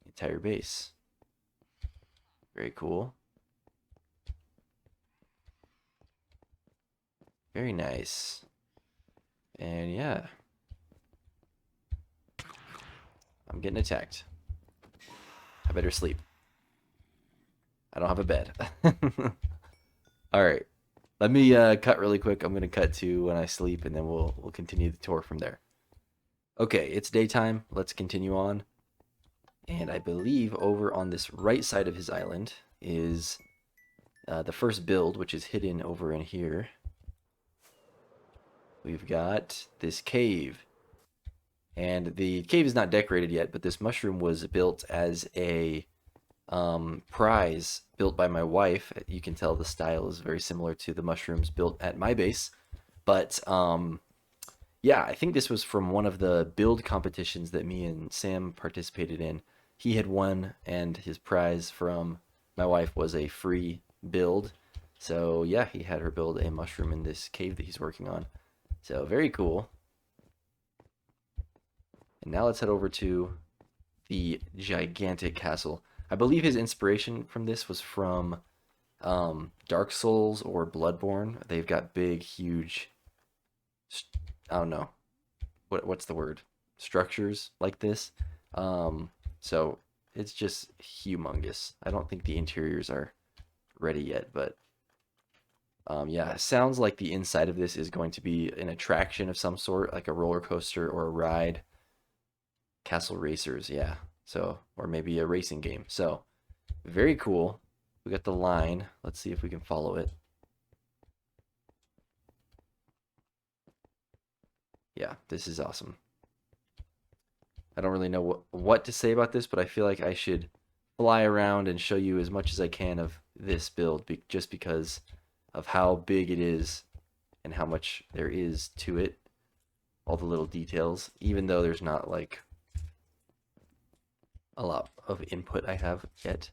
entire base. Very cool. Very nice. And yeah. I'm getting attacked. I better sleep. I don't have a bed. Alright. Let me cut really quick. I'm going to cut to when I sleep, and then we'll continue the tour from there. Okay, it's daytime. Let's continue on. And I believe over on this right side of his island is the first build, which is hidden over in here. We've got this cave. And the cave is not decorated yet, but this mushroom was built as a prize built by my wife. You can tell the style is very similar to the mushrooms built at my base. But yeah, I think this was from one of the build competitions that me and Sam participated in. He had won, and his prize from my wife was a free build. So yeah, he had her build a mushroom in this cave that he's working on. So very cool. And now let's head over to the gigantic castle. I believe his inspiration from this was from Dark Souls or Bloodborne. They've got big, huge, I don't know, what's the word? Structures like this. So it's just humongous. I don't think the interiors are ready yet, but yeah, it sounds like the inside of this is going to be an attraction of some sort, like a roller coaster or a ride. Castle Racers, yeah. So, or maybe a racing game. So, very cool. We got the line. Let's see if we can follow it. Yeah, this is awesome. I don't really know what to say about this, but I feel like I should fly around and show you as much as I can of this build just because of how big it is and how much there is to it, all the little details, even though there's not like a lot of input I have yet.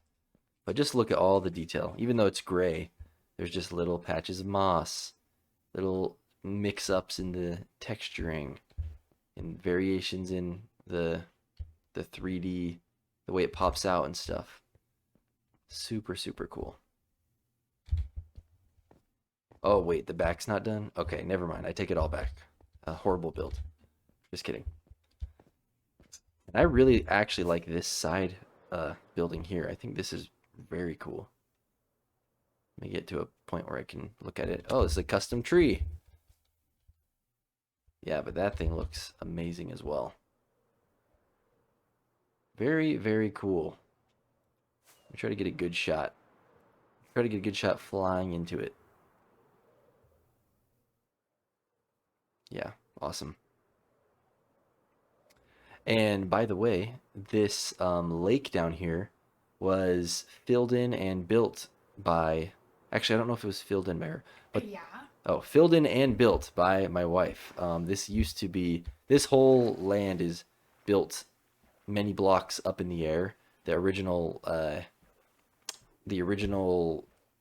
But just look at all the detail. Even though it's gray, there's just little patches of moss, little mix-ups in the texturing, and variations in the 3D, the way it pops out and stuff. Super, super cool. Oh, wait, the back's not done? Okay, never mind. I take it all back. A horrible build. Just kidding. And I really actually like this side building here. I think this is very cool. Let me get to a point where I can look at it. Oh, it's a custom tree. Yeah, but that thing looks amazing as well. Very, very cool. I'm try to get a good shot. Try to get a good shot flying into it. Yeah, awesome. And by the way, this lake down here was filled in and built by. Actually, I don't know if it was filled in by her, but Yeah. oh, filled in and built by my wife. This used to be. This whole land is built many blocks up in the air. The original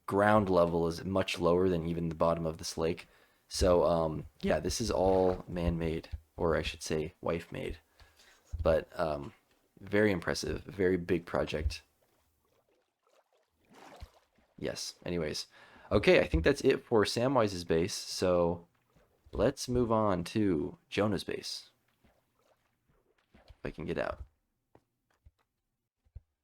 ground level is much lower than even the bottom of this lake. So yeah, this is all man-made, or I should say wife-made. But very impressive, very big project. Yes. Anyways, okay, I think that's it for Samwise's base. So let's move on to Jonah's base. If I can get out.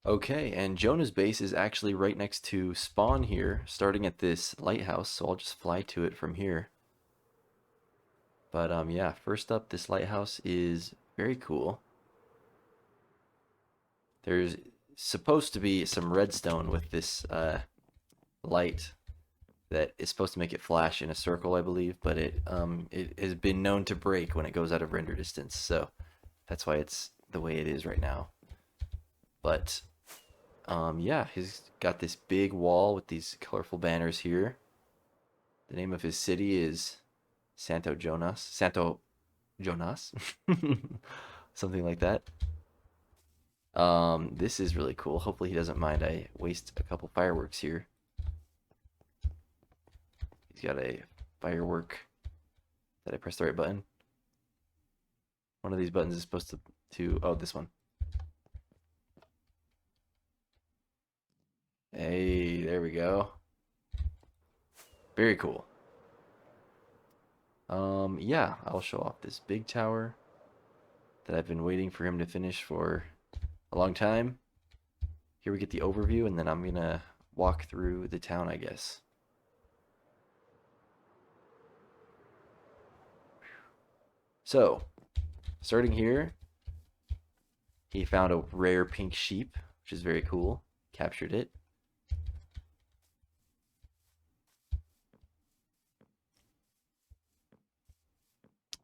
Okay, and Jonah's base is actually right next to spawn here, starting at this lighthouse, so I'll just fly to it from here. But yeah, first up, this lighthouse is very cool. There's supposed to be some redstone with this light that is supposed to make it flash in a circle, I believe, but it has been known to break when it goes out of render distance, so that's why it's the way it is right now. But yeah, he's got this big wall with these colorful banners here. The name of his city is Santo Jonas. Santo Jonas? Something like that. This is really cool. Hopefully he doesn't mind I waste a couple fireworks here. He's got a firework. Did I press the right button? One of these buttons is supposed to oh, this one. Hey, there we go. Very cool. Yeah, I'll show off this big tower that I've been waiting for him to finish for a long time. Here we get the overview, and then I'm gonna walk through the town, I guess. So, starting here, he found a rare pink sheep, which is very cool. Captured it.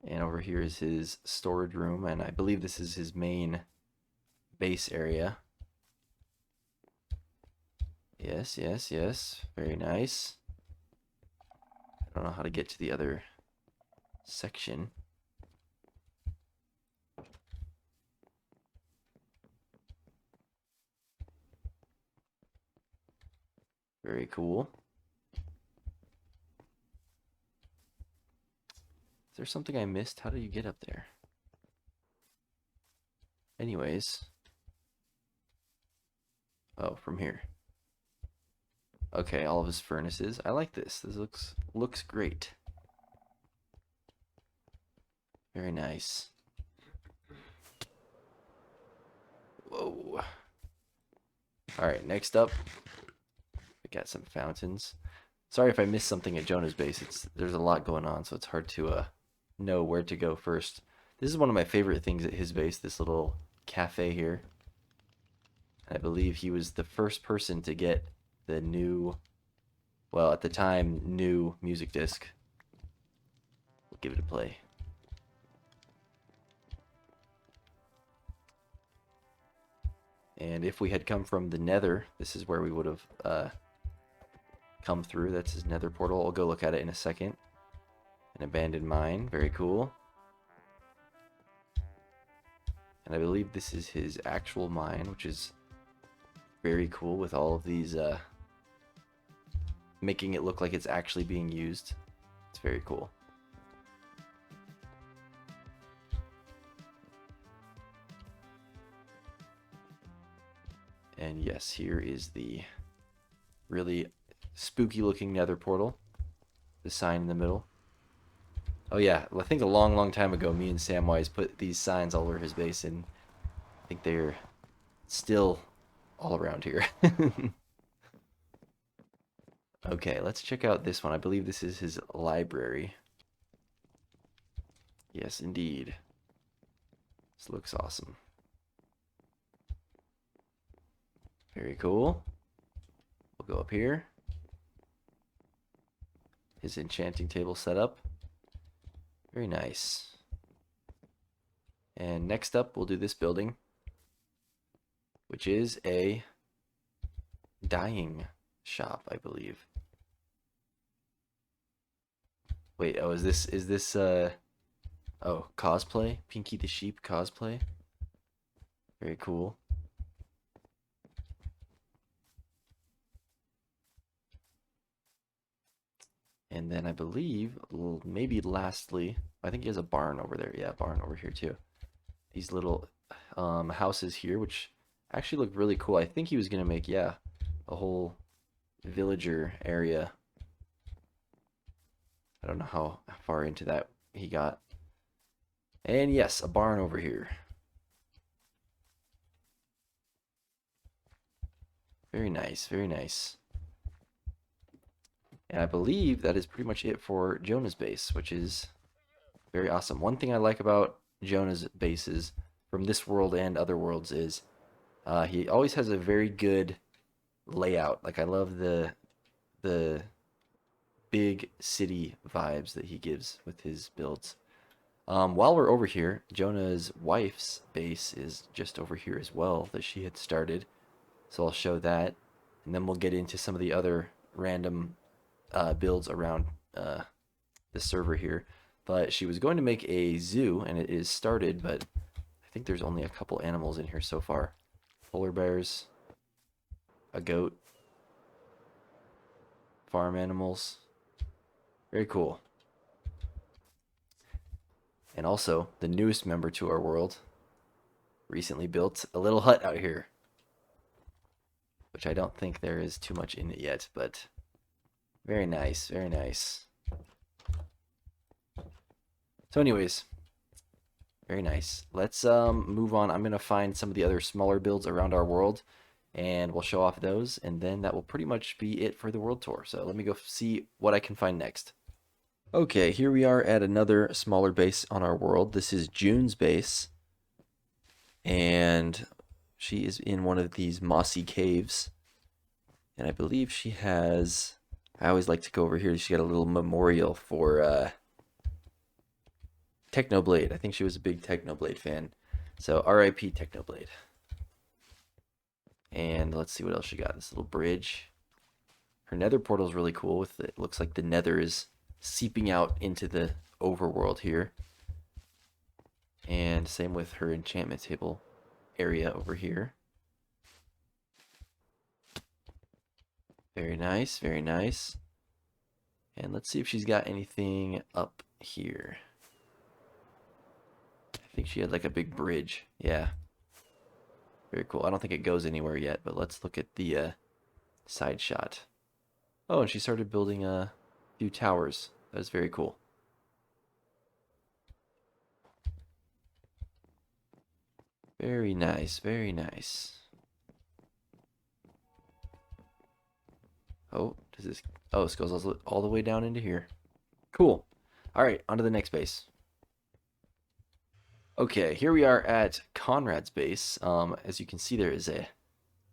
And over here is his storage room, and I believe this is his main base area. Yes, yes, yes. Very nice. I don't know how to get to the other section. Very cool. Is there something I missed? How do you get up there? Anyways. Oh, from here. Okay, all of his furnaces. I like this. This looks great. Very nice. Whoa. Alright, next up, we got some fountains. Sorry if I missed something at Jonah's base. There's a lot going on, so it's hard to know where to go first. This is one of my favorite things at his base, this little cafe here. I believe he was the first person to get the new, well, at the time, new music disc. We'll give it a play. And if we had come from the nether, this is where we would have come through. That's his nether portal. I'll go look at it in a second. An abandoned mine. Very cool. And I believe this is his actual mine, which is very cool with all of these making it look like it's actually being used. It's very cool. And yes, here is the really spooky looking nether portal. The sign in the middle. Oh yeah, I think a long time ago me and Samwise put these signs all over his base, and I think they're still all around here. Okay, let's check out this one. I believe this is his library. Yes, indeed. This looks awesome. Very cool. We'll go up here. His enchanting table set up. Very nice. And next up, we'll do this building, which is a dyeing shop, I believe. Wait, oh, is this oh, cosplay? Pinky the Sheep cosplay? Very cool. And then I believe, maybe lastly, I think he has a barn over there. Yeah, barn over here too. These little houses here, which actually look really cool. I think he was gonna make, yeah, a whole villager area. I don't know how far into that he got. And yes, a barn over here. Very nice, very nice. And I believe that is pretty much it for Jonah's base, which is very awesome. One thing I like about Jonah's bases from this world and other worlds is he always has a very good layout. Like I love the big city vibes that he gives with his builds. While we're over here, Jonah's wife's base is just over here as well that she had started. So I'll show that, and then we'll get into some of the other random builds around the server here. But she was going to make a zoo, and it is started, but I think there's only a couple animals in here so far. Polar bears, a goat, farm animals. Very cool. And also, the newest member to our world recently built a little hut out here, which I don't think there is too much in it yet, but very nice, very nice. So anyways, very nice. Let's move on. I'm going to find some of the other smaller builds around our world, and we'll show off those, and then that will pretty much be it for the world tour. So let me go see what I can find next. Okay, here we are at another smaller base on our world. This is June's base, and she is in one of these mossy caves, and I believe she has, I always like to go over here, she got a little memorial for Technoblade. I think she was a big Technoblade fan, so RIP Technoblade. And let's see what else she got. This little bridge. Her nether portal is really cool. With it looks like the nether is seeping out into the overworld here. And same with her enchantment table area over here. Very nice, very nice. And let's see if she's got anything up here. I think she had like a big bridge. Yeah. Very cool. I don't think it goes anywhere yet, but let's look at the side shot. Oh, and she started building a few towers. That is very cool. Very nice, very nice. Oh, does this... Oh, this goes all the way down into here. Cool. All right, on to the next base. Okay, here we are at Conrad's base. As you can see, there is a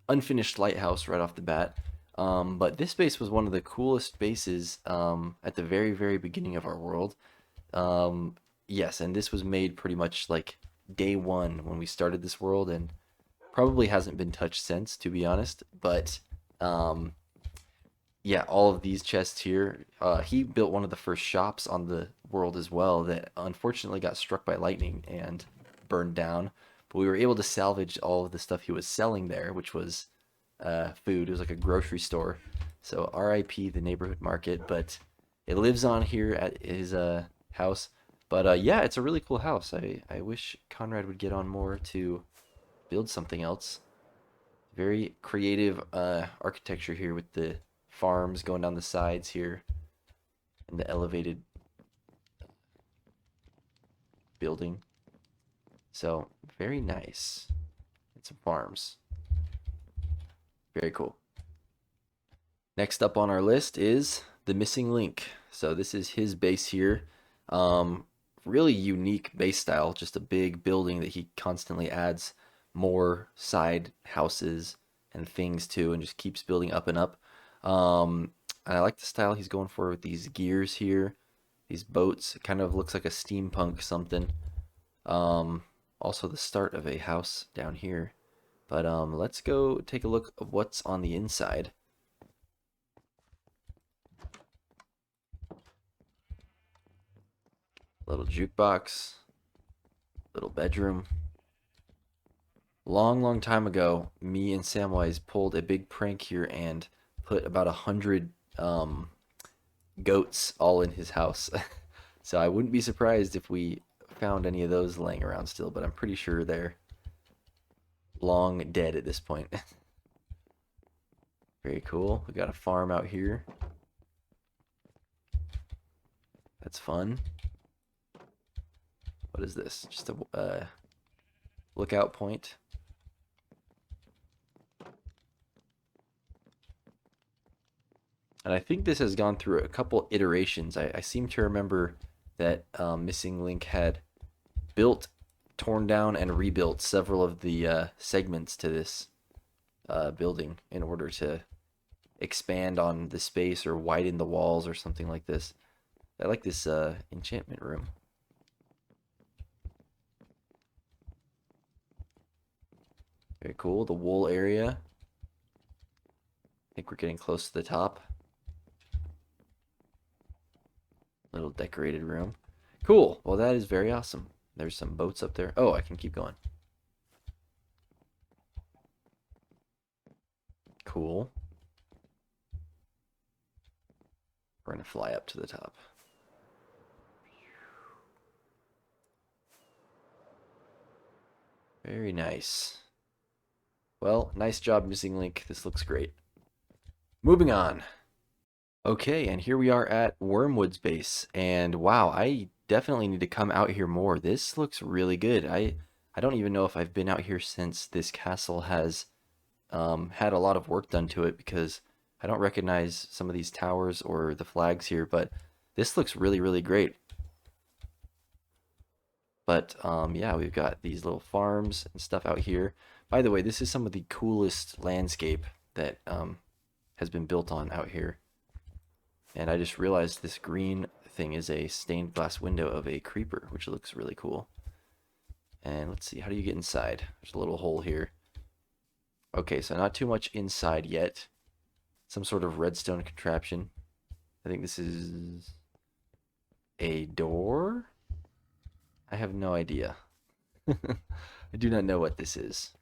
unfinished lighthouse right off the bat. But this base was one of the coolest bases at the very beginning of our world. Yes, and this was made pretty much like day one when we started this world, and Probably hasn't been touched since, to be honest. But um, yeah, all of these chests here. He built one of the first shops on the world as well that unfortunately got struck by lightning and burned down. But we were able to salvage all of the stuff he was selling there, which was food. It was like a grocery store. So RIP the neighborhood market, but it lives on here at his house. But yeah, it's a really cool house. I wish Conrad would get on more to build something else. Very creative architecture here with the farms going down the sides here and the elevated building. So very nice. And some farms. Very cool. Next up on our list is the Missing Link. So this is his base here. Really unique base style, just a big building that he constantly adds more side houses and things to, and just keeps building up and up. And I like the style he's going for with these gears here, these boats. It kind of looks like a steampunk something. Also the start of a house down here. But let's go take a look at what's on the inside. Little jukebox, little bedroom. Long time ago, me and Samwise pulled a big prank here and put about 100 goats all in his house. So I wouldn't be surprised if we found any of those laying around still, but I'm pretty sure they're long dead at this point. Very cool. We got a farm out here. That's fun. What is this? Just a lookout point. And I think this has gone through a couple iterations. I seem to remember that Missing Link had built, torn down, and rebuilt several of the segments to this building in order to expand on the space or widen the walls or something like this. I like this enchantment room. Very cool. The wool area. I think we're getting close to the top. Little decorated room. Cool. Well, that is very awesome. There's some boats up there. Oh, I can keep going. Cool. We're going to fly up to the top. Very nice. Well, nice job, Missing Link. This looks great. Moving on. Okay, and here we are at Wormwood's base. And wow, I definitely need to come out here more. This looks really good. I don't even know if I've been out here since this castle has had a lot of work done to it, because I don't recognize some of these towers or the flags here, but this looks really great. But yeah, we've got these little farms and stuff out here. By the way, this is some of the coolest landscape that has been built on out here. And I just realized this green thing is a stained glass window of a creeper, which looks really cool. And let's see, how do you get inside? There's a little hole here. Okay, so not too much inside yet. Some sort of redstone contraption. I think this is a door? I have no idea. I do not know what this is,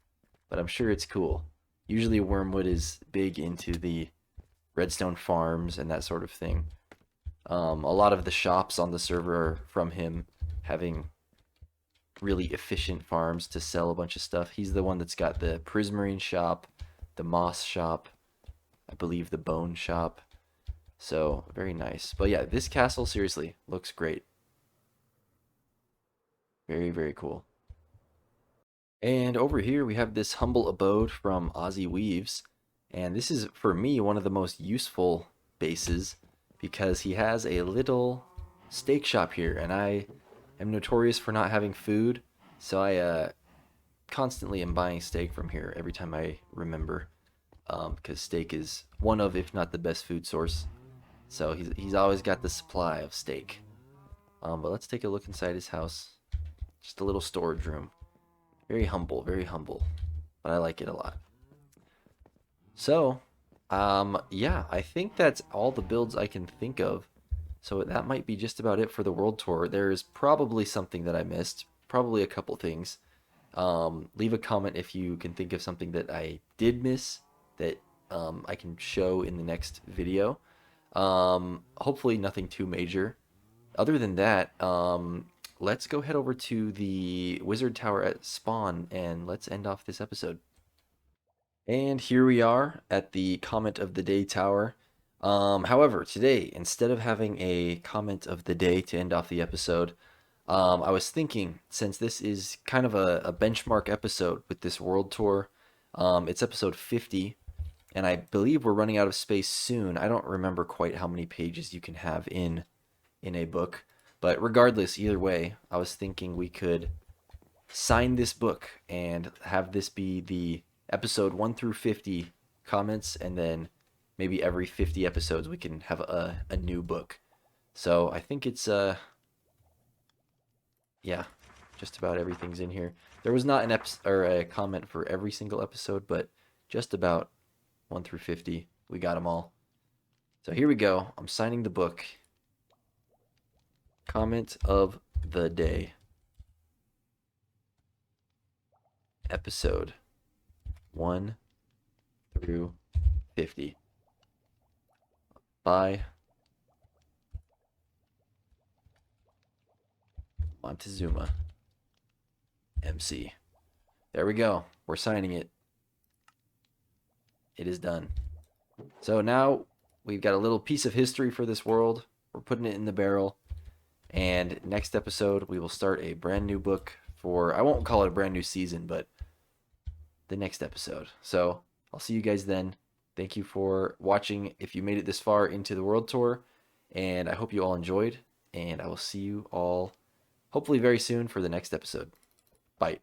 but I'm sure it's cool. Usually Wormwood is big into the redstone farms and that sort of thing. A lot of the shops on the server are from him, having really efficient farms to sell a bunch of stuff. He's the one that's got the Prismarine shop, the Moss shop, I believe the Bone shop. So very nice. But yeah, this castle seriously looks great. Very cool. And over here we have this humble abode from Ozzy Weaves. And this is, for me, one of the most useful bases, because he has a little steak shop here. And I am notorious for not having food, so I constantly am buying steak from here every time I remember. Because steak is one of, if not the best food source. So he's always got the supply of steak. But let's take a look inside his house. Just a little storage room. Very humble, very humble. but I like it a lot. So, yeah, I think that's all the builds I can think of. So that might be just about it for the world tour. There's probably something that I missed, probably a couple things. Leave a comment if you can think of something that I did miss that I can show in the next video. Hopefully nothing too major. Other than that, let's go head over to the Wizard Tower at Spawn and let's end off this episode. And here we are at the comment of the day tower. However, today, instead of having a comment of the day to end off the episode, I was thinking, since this is kind of a benchmark episode with this world tour, it's episode 50, and I believe we're running out of space soon. I don't remember quite how many pages you can have in a book, but regardless, either way, I was thinking we could sign this book and have this be the episode 1 through 50 comments, and then maybe every 50 episodes we can have a new book. So I think it's yeah, just about everything's in here. There was not an or a comment for every single episode, but just about 1 through 50, we got them all. So here we go. I'm signing the book. Comment of the day. Episode 1 through 50 by Montezuma, MC. There we go. We're signing it. It is done. So now we've got a little piece of history for this world. We're putting it in the barrel. And next episode, we will start a brand new book for, I won't call it a brand new season, but the next episode. So I'll see you guys then. Thank you for watching if you made it this far into the world tour. And I hope you all enjoyed. And I will see you all hopefully very soon for the next episode. Bye.